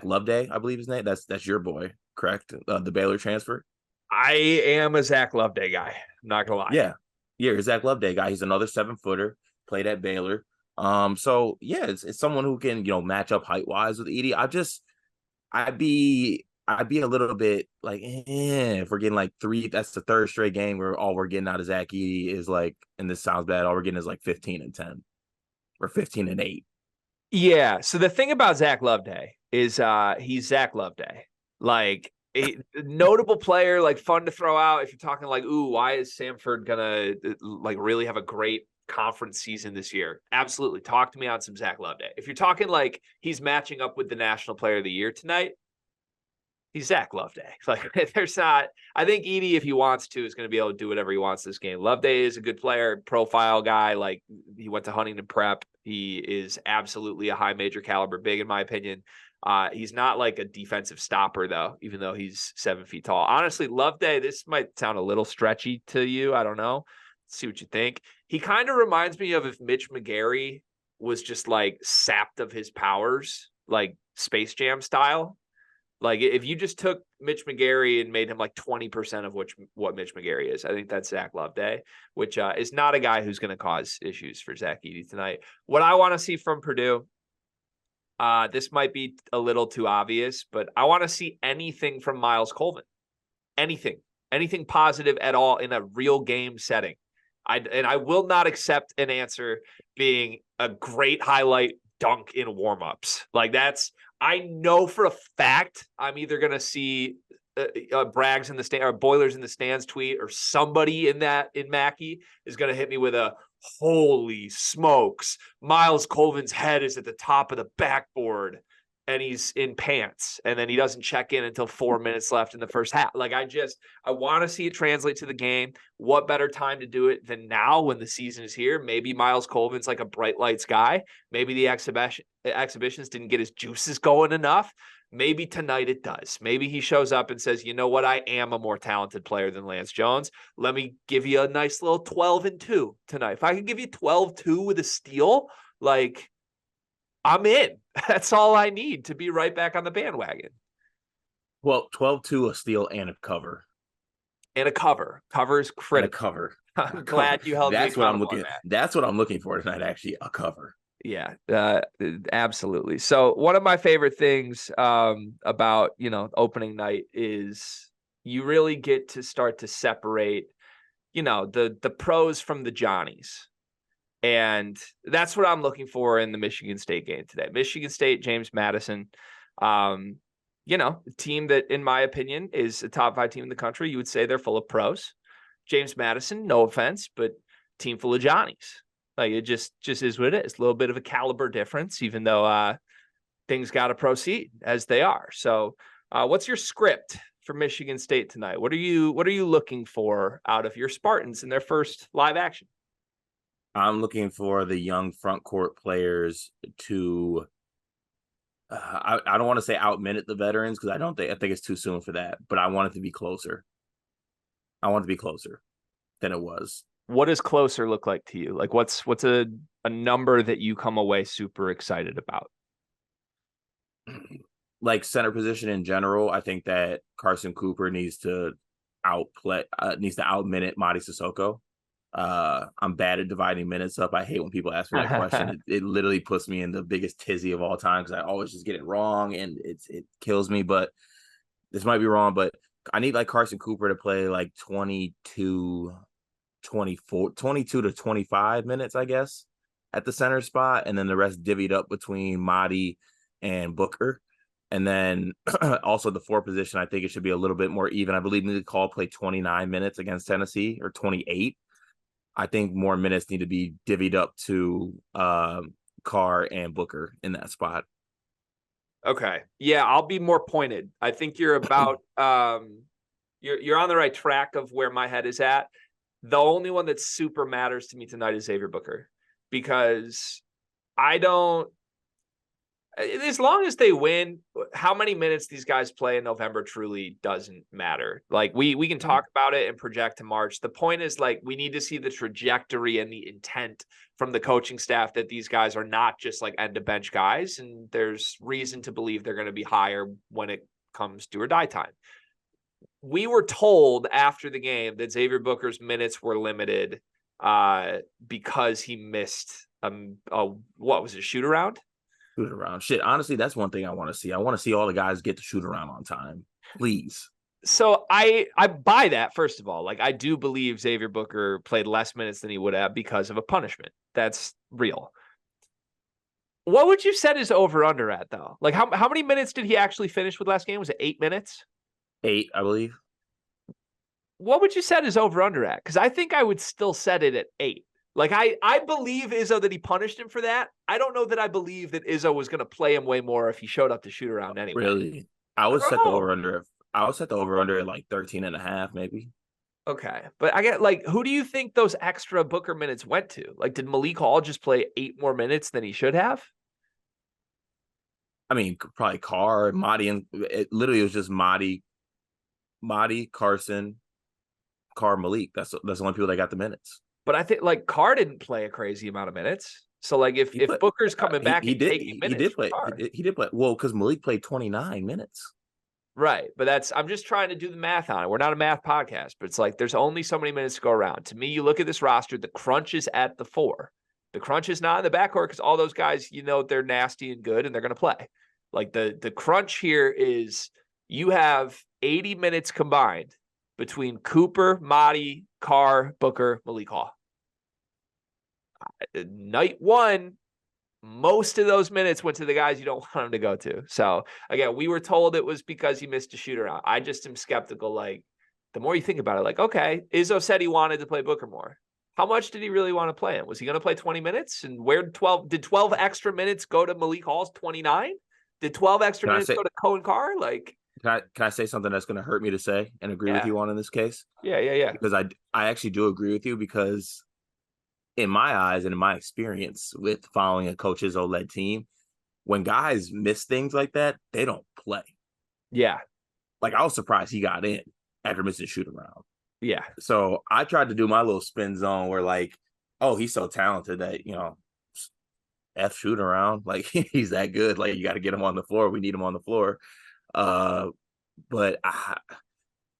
Loveday, I believe his name. That's your boy, correct? The Baylor transfer. I am a Zach Loveday guy. I'm not gonna lie. Yeah, Zach Loveday guy. He's another 7-footer. Played at Baylor. So yeah, it's someone who can match up height wise with Edey. I'd be a little bit like, if we're getting like 3, that's the 3rd straight game where all we're getting out of Zach Edey is like, and this sounds bad, all we're getting is like 15-10 or 15-8. Yeah. So the thing about Zach Loveday is he's Zach Loveday. Like a notable player, like fun to throw out if you're talking like, ooh, why is Samford gonna like really have a great conference season this year? Absolutely. Talk to me on some Zach Loveday. If you're talking like he's matching up with the National Player of the Year tonight, he's Zach Loveday. Like there's not, I think Edey, if he wants to, is going to be able to do whatever he wants this game. Loveday is a good player, profile guy. Like he went to Huntington Prep. He is absolutely a high major caliber big, in my opinion. He's not like a defensive stopper though, even though he's 7 feet tall. Honestly, Loveday, this might sound a little stretchy to you. I don't know. Let's see what you think. He kind of reminds me of if Mitch McGary was just like sapped of his powers, like Space Jam style. Like if you just took Mitch McGary and made him like 20% of what Mitch McGary is, I think that's Zach Loveday, which is not a guy who's going to cause issues for Zach Edey tonight. What I want to see from Purdue, this might be a little too obvious, but I want to see anything from Miles Colvin, anything positive at all in a real game setting. I will not accept an answer being a great highlight dunk in warmups. Like I know for a fact I'm either going to see Braggs in the stand or Boilers in the stands tweet, or somebody in Mackey is going to hit me with a holy smokes. Miles Colvin's head is at the top of the backboard and he's in pants, and then he doesn't check in until 4 minutes left in the first half. Like I want to see it translate to the game. What better time to do it than now when the season is here? Maybe Miles Colvin's like a bright lights guy. Maybe the exhibitions didn't get his juices going enough. Maybe tonight it does. Maybe he shows up and says, you know what? I am a more talented player than Lance Jones. Let me give you a nice little 12-2 tonight. If I can give you 12-2 with a steal, like I'm in. That's all I need to be right back on the bandwagon. Well, 12-2, a steal, and a cover. And a cover. Cover is critical. And a cover. I'm glad you held me accountable. That's what I'm looking for tonight, actually, a cover. Yeah, absolutely. So one of my favorite things about, opening night is you really get to start to separate, the pros from the Johnnies. And that's what I'm looking for in the Michigan State game today. Michigan State, James Madison, a team that, in my opinion, is a top 5 team in the country. You would say they're full of pros. James Madison, no offense, but team full of Johnnies. Like it just is what it is. A little bit of a caliber difference, even though things got to proceed as they are. So what's your script for Michigan State tonight? What are you looking for out of your Spartans in their first live action? I'm looking for the young front court players to I don't want to say outminute the veterans because I think it's too soon for that, but I want it to be closer. I want it to be closer than it was. What does closer look like to you? Like what's a number that you come away super excited about? Like center position in general, I think that Carson Cooper needs to outminute Mady Sissoko. I'm bad at dividing minutes up. I hate when people ask me that question. It literally puts me in the biggest tizzy of all time because I always just get it wrong and it kills me. But this might be wrong, but I need like Carson Cooper to play like 22 to 25 minutes, I guess, at the center spot, and then the rest divvied up between Mady and Booker. And then also the 4 position, I think it should be a little bit more even. I believe Nick Call played 29 minutes against Tennessee or 28. I think more minutes need to be divvied up to Carr and Booker in that spot. Okay. Yeah, I'll be more pointed. I think you're about you're on the right track of where my head is at. The only one that super matters to me tonight is Xavier Booker because as long as they win, how many minutes these guys play in November truly doesn't matter. Like we can talk about it and project to March. The point is like we need to see the trajectory and the intent from the coaching staff that these guys are not just like end of bench guys. And there's reason to believe they're going to be higher when it comes do or die time. We were told after the game that Xavier Booker's minutes were limited because he missed what was it, shoot around? Shoot around. Shit, honestly, that's one thing I want to see. I want to see all the guys get to shoot around on time. Please. So I buy that, first of all. Like, I do believe Xavier Booker played less minutes than he would have because of a punishment. That's real. What would you set his over-under at, though? Like, how many minutes did he actually finish with last game? Was it 8 minutes? 8, I believe. What would you set his over-under at? Because I think I would still set it at 8. Like, I believe Izzo that he punished him for that. I don't know that I believe that Izzo was going to play him way more if he showed up to shoot around anyway. Really? I would set the over-under at like 13.5, maybe. Okay. But I get like, who do you think those extra Booker minutes went to? Like, did Malik Hall just play 8 more minutes than he should have? I mean, probably Carr, Mady, and it literally was just Mady, Carson, Carr, Malik. That's the only people that got the minutes. But I think like Carr didn't play a crazy amount of minutes. So like if Booker's coming back and taking minutes, he did play. Well, because Malik played 29 minutes. Right. But I'm just trying to do the math on it. We're not a math podcast, but it's like there's only so many minutes to go around. To me, you look at this roster, the crunch is at the 4. The crunch is not in the backcourt because all those guys, they're nasty and good and they're going to play. Like the crunch here is you have 80 minutes combined between Cooper, Mady, Carr, Booker, Malik Hall. Night 1, most of those minutes went to the guys you don't want them to go to. So again, we were told it was because he missed a shoot around. I just am skeptical. Like the more you think about it, like, okay, Izzo said he wanted to play Booker more. How much did he really want to play him? Was he going to play 20 minutes? And where did 12 extra minutes go to Malik Hall's 29? Did 12 extra minutes go to Cohen Carr? Like, can I say something that's going to hurt me to say and agree with you on in this case? Yeah. Because I actually do agree with you because in my eyes and in my experience with following a Coach Izzo-led team, when guys miss things like that, they don't play. Yeah. Like I was surprised he got in after missing shoot around. Yeah. So I tried to do my little spin zone where like, oh, he's so talented that, F shoot around. Like he's that good. Like you got to get him on the floor. We need him on the floor. But I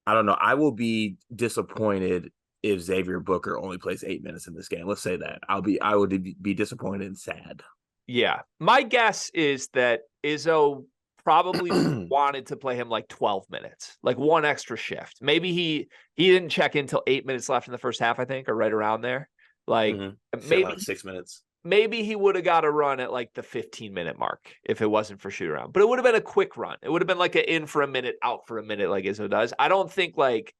don't know. I will be disappointed if Xavier Booker only plays 8 minutes in this game. Let's say that. I would be disappointed and sad. Yeah. My guess is that Izzo probably wanted to play him like 12 minutes, like one extra shift. Maybe he didn't check in till 8 minutes left in the first half, I think, or right around there. Like maybe like 6 minutes. Maybe he would have got a run at like the 15-minute mark if it wasn't for shoot around. But it would have been a quick run. It would have been like an in for a minute, out for a minute like Izzo does. I don't think like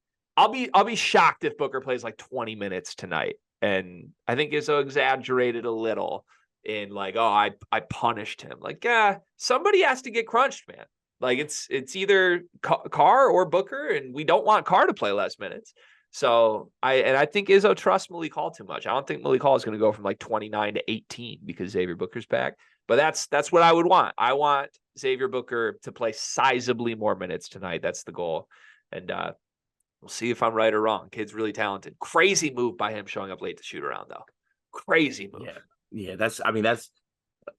I'll be shocked if Booker plays like 20 minutes tonight. And I think Izzo exaggerated a little in like, oh, I punished him. Like, yeah, somebody has to get crunched, man. Like it's either Carr or Booker, and we don't want Carr to play less minutes. So I think Izzo trusts Malik Hall too much. I don't think Malik Hall is going to go from like 29 to 18 because Xavier Booker's back. But that's what I would want. I want Xavier Booker to play sizably more minutes tonight. That's the goal. And we'll see if I'm right or wrong. Kid's really talented. Crazy move by him showing up late to shoot around, though. Crazy move. Yeah. That's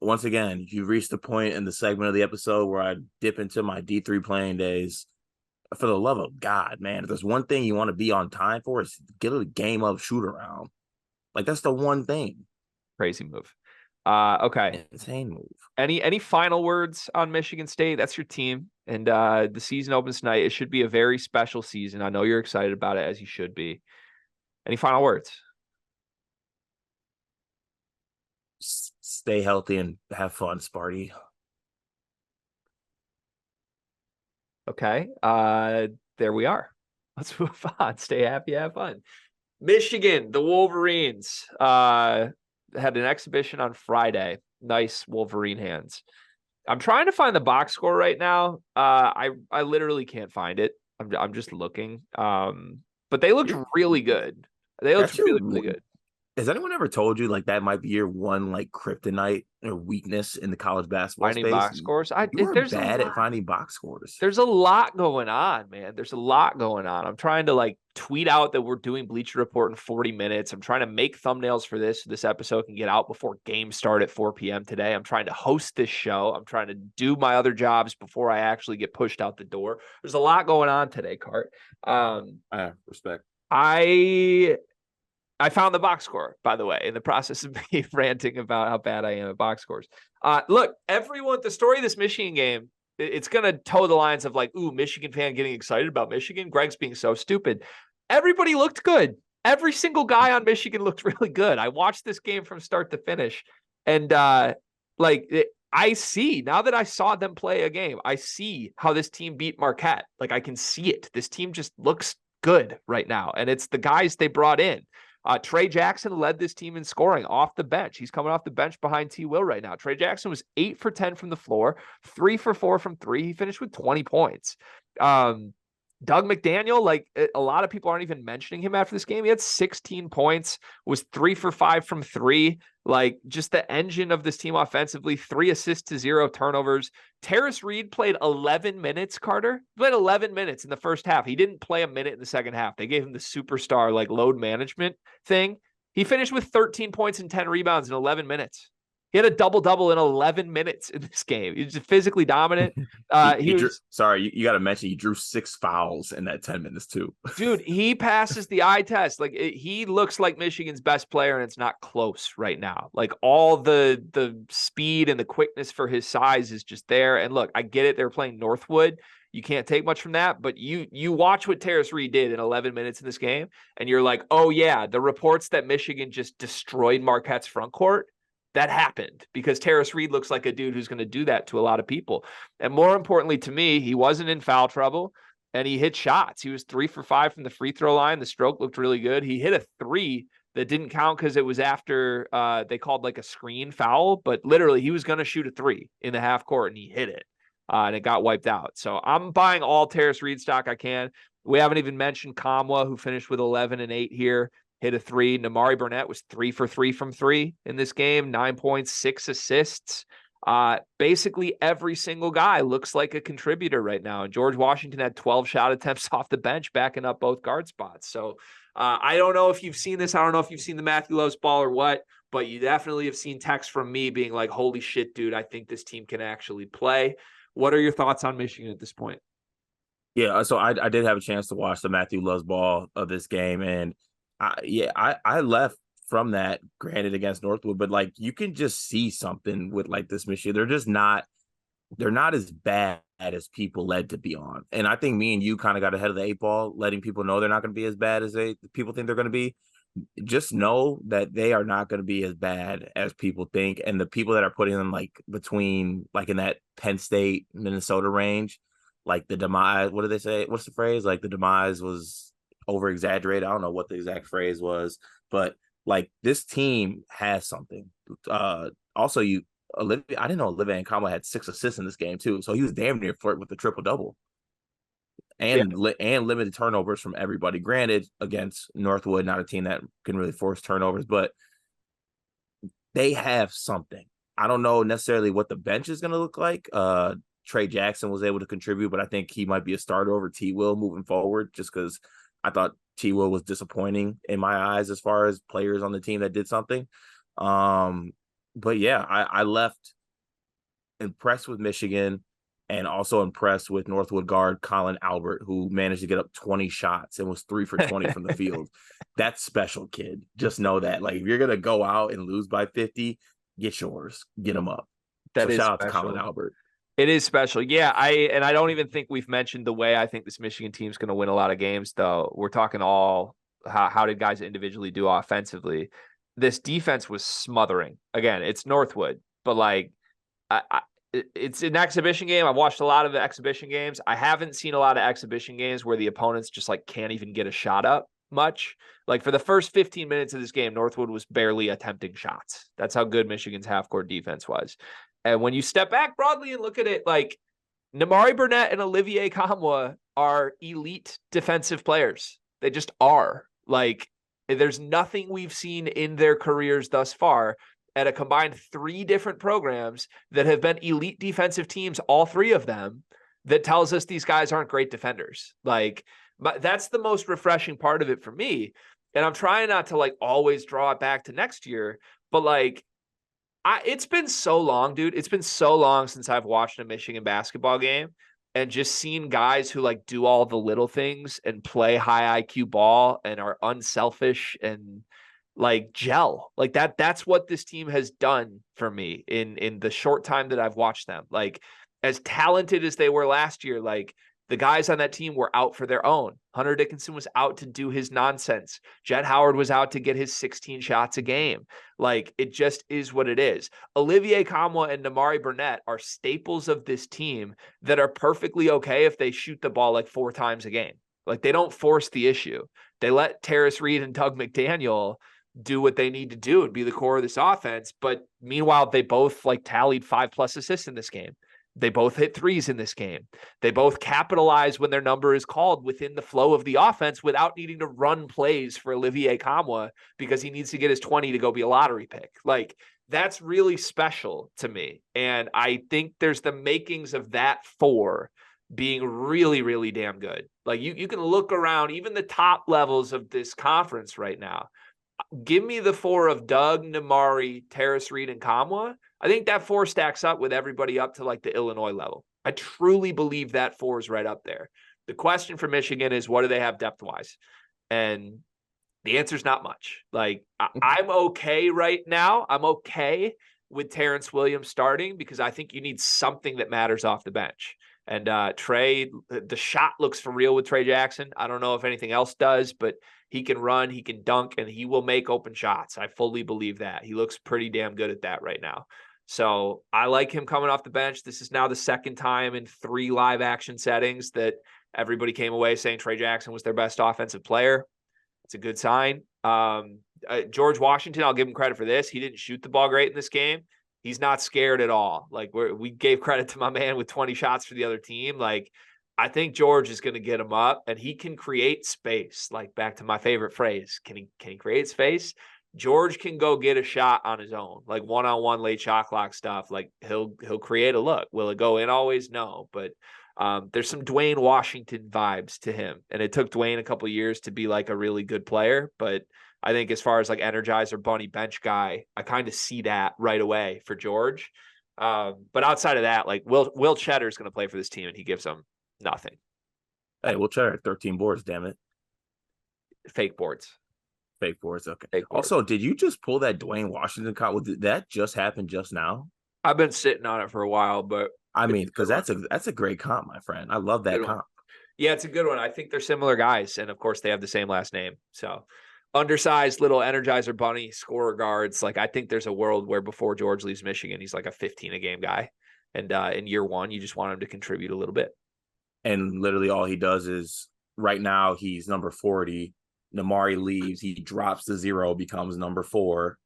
once again, you've reached the point in the segment of the episode where I dip into my D3 playing days. For the love of God, man, if there's one thing you want to be on time for, is get a game of shoot around. Like, that's the one thing. Crazy move. Okay. Insane move. Any final words on Michigan State? That's your team. And the season opens tonight. It should be a very special season. I know you're excited about it, as you should be. Any final words? Stay healthy and have fun, Sparty. Okay. There we are. Let's move on. Stay happy, have fun. Michigan, the Wolverines, had an exhibition on Friday. Nice Wolverine hands. I'm trying to find the box score right now. I literally can't find it. I'm just looking. But they looked really good. They looked really good. Has anyone ever told you like that might be your one like kryptonite or weakness in the college basketball finding space? Box scores. You're bad at finding box scores. There's a lot going on, man. There's a lot going on. I'm trying to like tweet out that we're doing Bleacher Report in 40 minutes. I'm trying to make thumbnails for this. So this episode can get out before games start at 4 p.m. today. I'm trying to host this show. I'm trying to do my other jobs before I actually get pushed out the door. There's a lot going on today, Cart. Respect. I found the box score, by the way, in the process of me ranting about how bad I am at box scores. Look, everyone, the story of this Michigan game, it's going to toe the lines of like, ooh, Michigan fan getting excited about Michigan. Greg's being so stupid. Everybody looked good. Every single guy on Michigan looked really good. I watched this game from start to finish. And I see, now that I saw them play a game, I see how this team beat Marquette. Like, I can see it. This team just looks good right now. And it's the guys they brought in. Trey Jackson led this team in scoring off the bench. He's coming off the bench behind T. Will right now. Trey Jackson was 8 for 10 from the floor, 3 for 4 from 3. He finished with 20 points. Doug McDaniel, like a lot of people aren't even mentioning him after this game. He had 16 points, was 3 for 5 from 3. Like, just the engine of this team offensively, 3 assists to 0 turnovers. Terrace Reed played 11 minutes, Carter. He played 11 minutes in the first half. He didn't play a minute in the second half. They gave him the superstar, like, load management thing. He finished with 13 points and 10 rebounds in 11 minutes. He had a double-double in 11 minutes in this game. He was just physically dominant. You got to mention he drew 6 fouls in that 10 minutes too. Dude, he passes the eye test. Like, he looks like Michigan's best player, and it's not close right now. Like, all the speed and the quickness for his size is just there. And look, I get it. They're playing Northwood. You can't take much from that, but you watch what Terrace Reed did in 11 minutes in this game, and you're like, oh yeah, the reports that Michigan just destroyed Marquette's front court, that happened because Terrace Reed looks like a dude who's going to do that to a lot of people. And more importantly to me, he wasn't in foul trouble and he hit shots. He was 3 for 5 from the free throw line. The stroke looked really good. He hit a 3 that didn't count because it was after they called like a screen foul, but literally he was going to shoot a 3 in the half court and he hit it and it got wiped out. So I'm buying all Terrace Reed stock I can. We haven't even mentioned Kamwa, who finished with 11 and 8 here. Hit a 3. Namari Burnett was 3 for 3 from 3 in this game. 9 points, 6 assists. Basically every single guy looks like a contributor right now. And George Washington had 12 shot attempts off the bench, backing up both guard spots. So I don't know if you've seen this. I don't know if you've seen the Matthew Lowe's ball or what, but you definitely have seen texts from me being like, holy shit, dude, I think this team can actually play. What are your thoughts on Michigan at this point? Yeah, so I did have a chance to watch the Matthew Lowe's ball of this game, and I left from that, granted, against Northwood, but like you can just see something with like this Michigan. They're not as bad as people led to be on. And I think me and you kind of got ahead of the 8 ball, letting people know they're not going to be as bad as people think they're going to be. Just know that they are not going to be as bad as people think. And the people that are putting them like between like in that Penn State, Minnesota range, like the demise, what do they say? What's the phrase? Like the demise was over exaggerated. I don't know what the exact phrase was, but like this team has something. Also, Olivia, I didn't know Olivia Nkama had 6 assists in this game too, so he was damn near flirt with the triple double, Yeah, and limited turnovers from everybody. Granted, against Northwood, not a team that can really force turnovers, but they have something. I don't know necessarily what the bench is going to look like. Trey Jackson was able to contribute, but I think he might be a starter over T. Will moving forward, just because I thought T. Will was disappointing in my eyes as far as players on the team that did something. But yeah, I left impressed with Michigan and also impressed with Northwood guard Colin Albert, who managed to get up 20 shots and was 3 for 20 from the field. That's special, kid. Just know that. Like, if you're going to go out and lose by 50, get yours. Get them up. So that is shout out to Colin special. Albert. It is special. Yeah, I don't even think we've mentioned the way I think this Michigan team's going to win a lot of games, though. We're talking all how did guys individually do offensively. This defense was smothering. Again, it's Northwood, but like it's an exhibition game. I've watched a lot of the exhibition games. I haven't seen a lot of exhibition games where the opponents just like can't even get a shot up much. Like for the first 15 minutes of this game, Northwood was barely attempting shots. That's how good Michigan's half-court defense was. And when you step back broadly and look at it, like Namari Burnett and Olivier Kamwa are elite defensive players. They just are. Like there's nothing we've seen in their careers thus far at a combined 3 different programs that have been elite defensive teams, all 3 of them, that tells us these guys aren't great defenders. Like that's the most refreshing part of it for me. And I'm trying not to like always draw it back to next year, but like it's been so long, dude. It's been so long since I've watched a Michigan basketball game and just seen guys who like do all the little things and play high IQ ball and are unselfish and like gel. Like that's what this team has done for me in the short time that I've watched them. Like as talented as they were last year, like the guys on that team were out for their own. Hunter Dickinson was out to do his nonsense. Jet Howard was out to get his 16 shots a game. Like it just is what it is. Olivier Kamwa and Namari Burnett are staples of this team that are perfectly okay if they shoot the ball like 4 times a game. Like they don't force the issue. They let Terrace Reed and Doug McDaniel do what they need to do and be the core of this offense. But meanwhile, they both like tallied 5+ assists in this game. They both hit 3s in this game. They both capitalize when their number is called within the flow of the offense without needing to run plays for Olivier Kamwa because he needs to get his 20 to go be a lottery pick. Like that's really special to me. And I think there's the makings of that 4 being really, really damn good. Like you can look around even the top levels of this conference right now. Give me the 4 of Doug, Namari, Terrace Reed, and Kamwa. I think that 4 stacks up with everybody up to like the Illinois level. I truly believe that 4 is right up there. The question for Michigan is what do they have depth-wise? And the answer is not much. Like I'm okay right now. I'm okay with Terrence Williams starting because I think you need something that matters off the bench. And Trey, the shot looks for real with Trey Jackson. I don't know if anything else does, but he can run, he can dunk, and he will make open shots. I fully believe that. He looks pretty damn good at that right now. So I like him coming off the bench. This is now the second time in 3 live action settings that everybody came away saying Trey Jackson was their best offensive player. It's a good sign. George Washington, I'll give him credit for this. He didn't shoot the ball great in this game. He's not scared at all. Like we gave credit to my man with 20 shots for the other team. Like I think George is going to get him up and he can create space. Like back to my favorite phrase, can he create space? George can go get a shot on his own, like one-on-one late shot clock stuff. Like he'll create a look. Will it go in always? No, but there's some Dwayne Washington vibes to him. And it took Dwayne a couple years to be like a really good player, but I think as far as like Energizer Bunny bench guy, I kind of see that right away for George. But outside of that, like Will Cheddar is going to play for this team and he gives them nothing. Hey, Will Cheddar, 13 boards, damn it. Fake boards. Fake boards, okay. Fake boards. Also, did you just pull that Dwayne Washington comp? Did that just happen just now? I've been sitting on it for a while, but I mean, because that's a great comp, my friend. I love that comp. Yeah, it's a good one. I think they're similar guys, and of course they have the same last name. So undersized little Energizer Bunny scorer guards. Like I think there's a world where before George leaves Michigan, he's like a 15 a game guy. And in year 1, you just want him to contribute a little bit. And literally all he does is right now he's number 40. Namari leaves, he drops to 0, becomes number 4.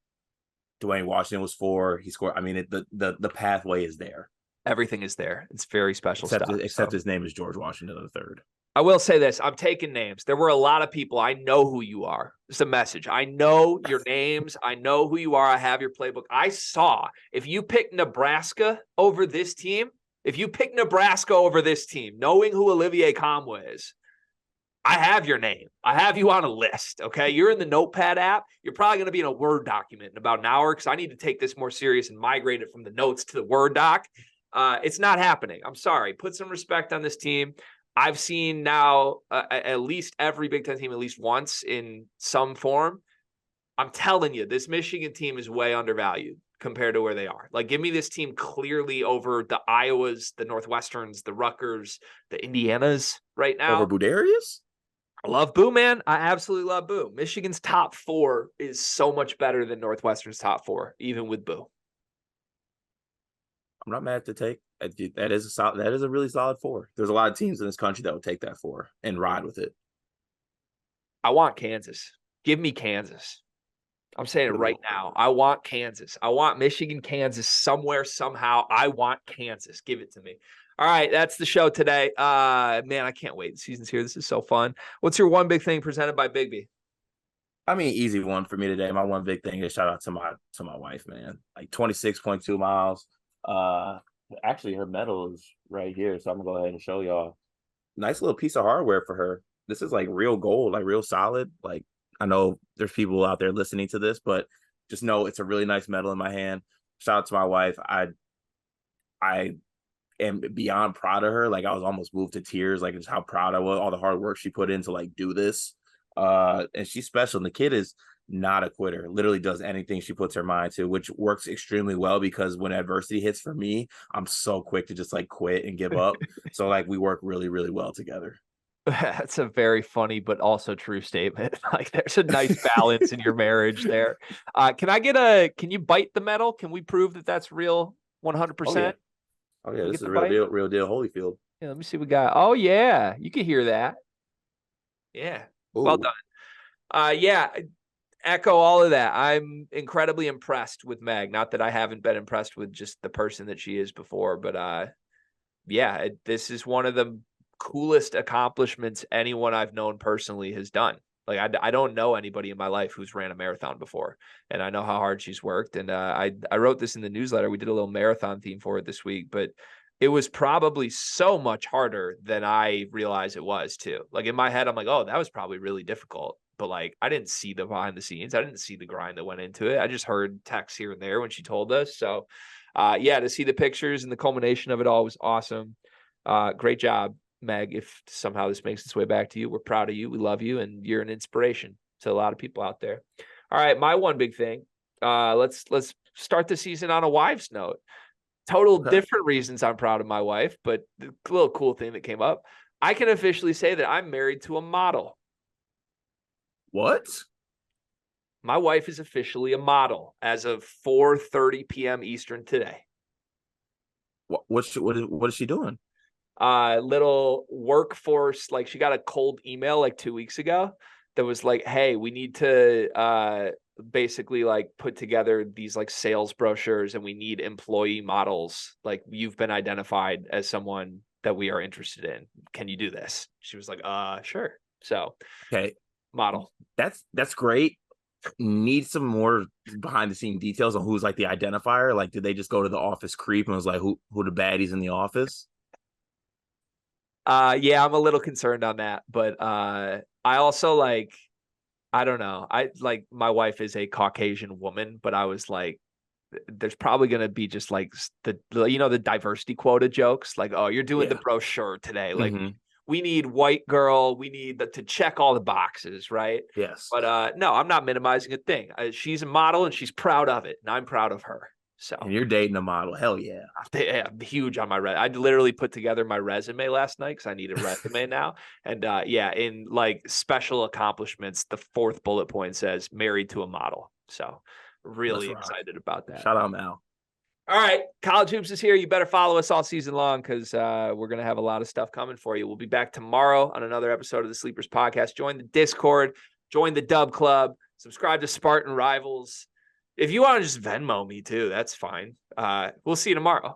Dwayne Washington was 4. He scored. I mean, the pathway is there. Everything is there. It's very special Except stuff. except his name is George Washington III. I will say this. I'm taking names. There were a lot of people. I know who you are. It's a message. I know your names. I know who you are. I have your playbook. I saw if you pick Nebraska over this team, knowing who Olivier Comwe is, I have your name. I have you on a list, okay? You're in the Notepad app. You're probably going to be in a Word document in about an hour because I need to take this more serious and migrate it from the notes to the Word doc. It's not happening. I'm sorry. Put some respect on this team. I've seen now at least every Big Ten team at least once in some form. I'm telling you, this Michigan team is way undervalued compared to where they are. Like, give me this team clearly over the Iowas, the Northwesterns, the Rutgers, the Indianas right now. Over Budarius? I love Boo, man. I absolutely love Boo. Michigan's top 4 is so much better than Northwestern's top 4, even with Boo. I'm not mad to take. That is a really solid 4. There's a lot of teams in this country that would take that 4 and ride with it. I want Kansas. Give me Kansas. I'm saying it right now. I want Kansas. I want Michigan, Kansas somewhere, somehow. I want Kansas. Give it to me. All right, that's the show today. Man, I can't wait. The season's here. This is so fun. What's your one big thing presented by Bigby? I mean, easy one for me today. My one big thing is shout out to my wife, man. Like 26.2 miles. Actually, her medal is right here, so I'm gonna go ahead and show y'all. Nice little piece of hardware for her. This is like real gold, like real solid. Like, I know there's people out there listening to this, but just know it's a really nice medal in my hand. Shout out to my wife. I am beyond proud of her. Like, I was almost moved to tears, like just how proud I was, all the hard work she put in to like do this. And she's special. And the kid is not a quitter, literally does anything she puts her mind to, which works extremely well because when adversity hits for me, I'm so quick to just like quit and give up. So like we work really, really well together. That's a very funny but also true statement. Like, there's a nice balance in your marriage there. Can you bite the medal? Can we prove that that's real 100%? Oh yeah, this is a real deal Holyfield. Yeah, let me see what we got. Oh yeah, you can hear that. Yeah. Ooh. Well done. Yeah, echo all of that. I'm incredibly impressed with Meg. Not that I haven't been impressed with just the person that she is before, but yeah, this is one of the coolest accomplishments anyone I've known personally has done. Like, I don't know anybody in my life who's ran a marathon before, and I know how hard she's worked. And I wrote this in the newsletter. We did a little marathon theme for it this week, but it was probably so much harder than I realized it was too. Like, in my head, I'm like, oh, that was probably really difficult. But like, I didn't see the behind the scenes. I didn't see the grind that went into it. I just heard texts here and there when she told us. So yeah, to see the pictures and the culmination of it all was awesome. Great job, Meg. If somehow this makes its way back to you, we're proud of you. We love you. And you're an inspiration to a lot of people out there. All right. My one big thing, let's start the season on a wives note. Different reasons I'm proud of my wife, but the little cool thing that came up, I can officially say that I'm married to a model. What? My wife is officially a model as of 4:30 p.m. Eastern today. What is she doing? Little workforce, like she got a cold email like 2 weeks ago that was like, hey, we need to basically like put together these like sales brochures and we need employee models. Like, you've been identified as someone that we are interested in. Can you do this? She was like, sure. So, okay. Model. That's great. Need some more behind the scene details on who's like the identifier. Like, did they just go to the office creep and was like, who the baddies in the office? Yeah, I'm a little concerned on that, but I also like, I don't know. I like, my wife is a Caucasian woman, but I was like, there's probably going to be just like the diversity quota jokes. Like, oh, you're doing the brochure today. Like, we need white girl. We need to check all the boxes, right? Yes. But no, I'm not minimizing a thing. She's a model and she's proud of it, and I'm proud of her. So, and you're dating a model. Hell yeah. I'm huge on my resume. I literally put together my resume last night because I need a resume now. And yeah, in like special accomplishments, the 4th bullet point says married to a model. So really excited about that. Shout out Mal. All right. College Hoops is here. You better follow us all season long because we're going to have a lot of stuff coming for you. We'll be back tomorrow on another episode of the Sleepers Podcast. Join the Discord. Join the Dub Club. Subscribe to Spartan Rivals. If you want to just Venmo me too, that's fine. We'll see you tomorrow.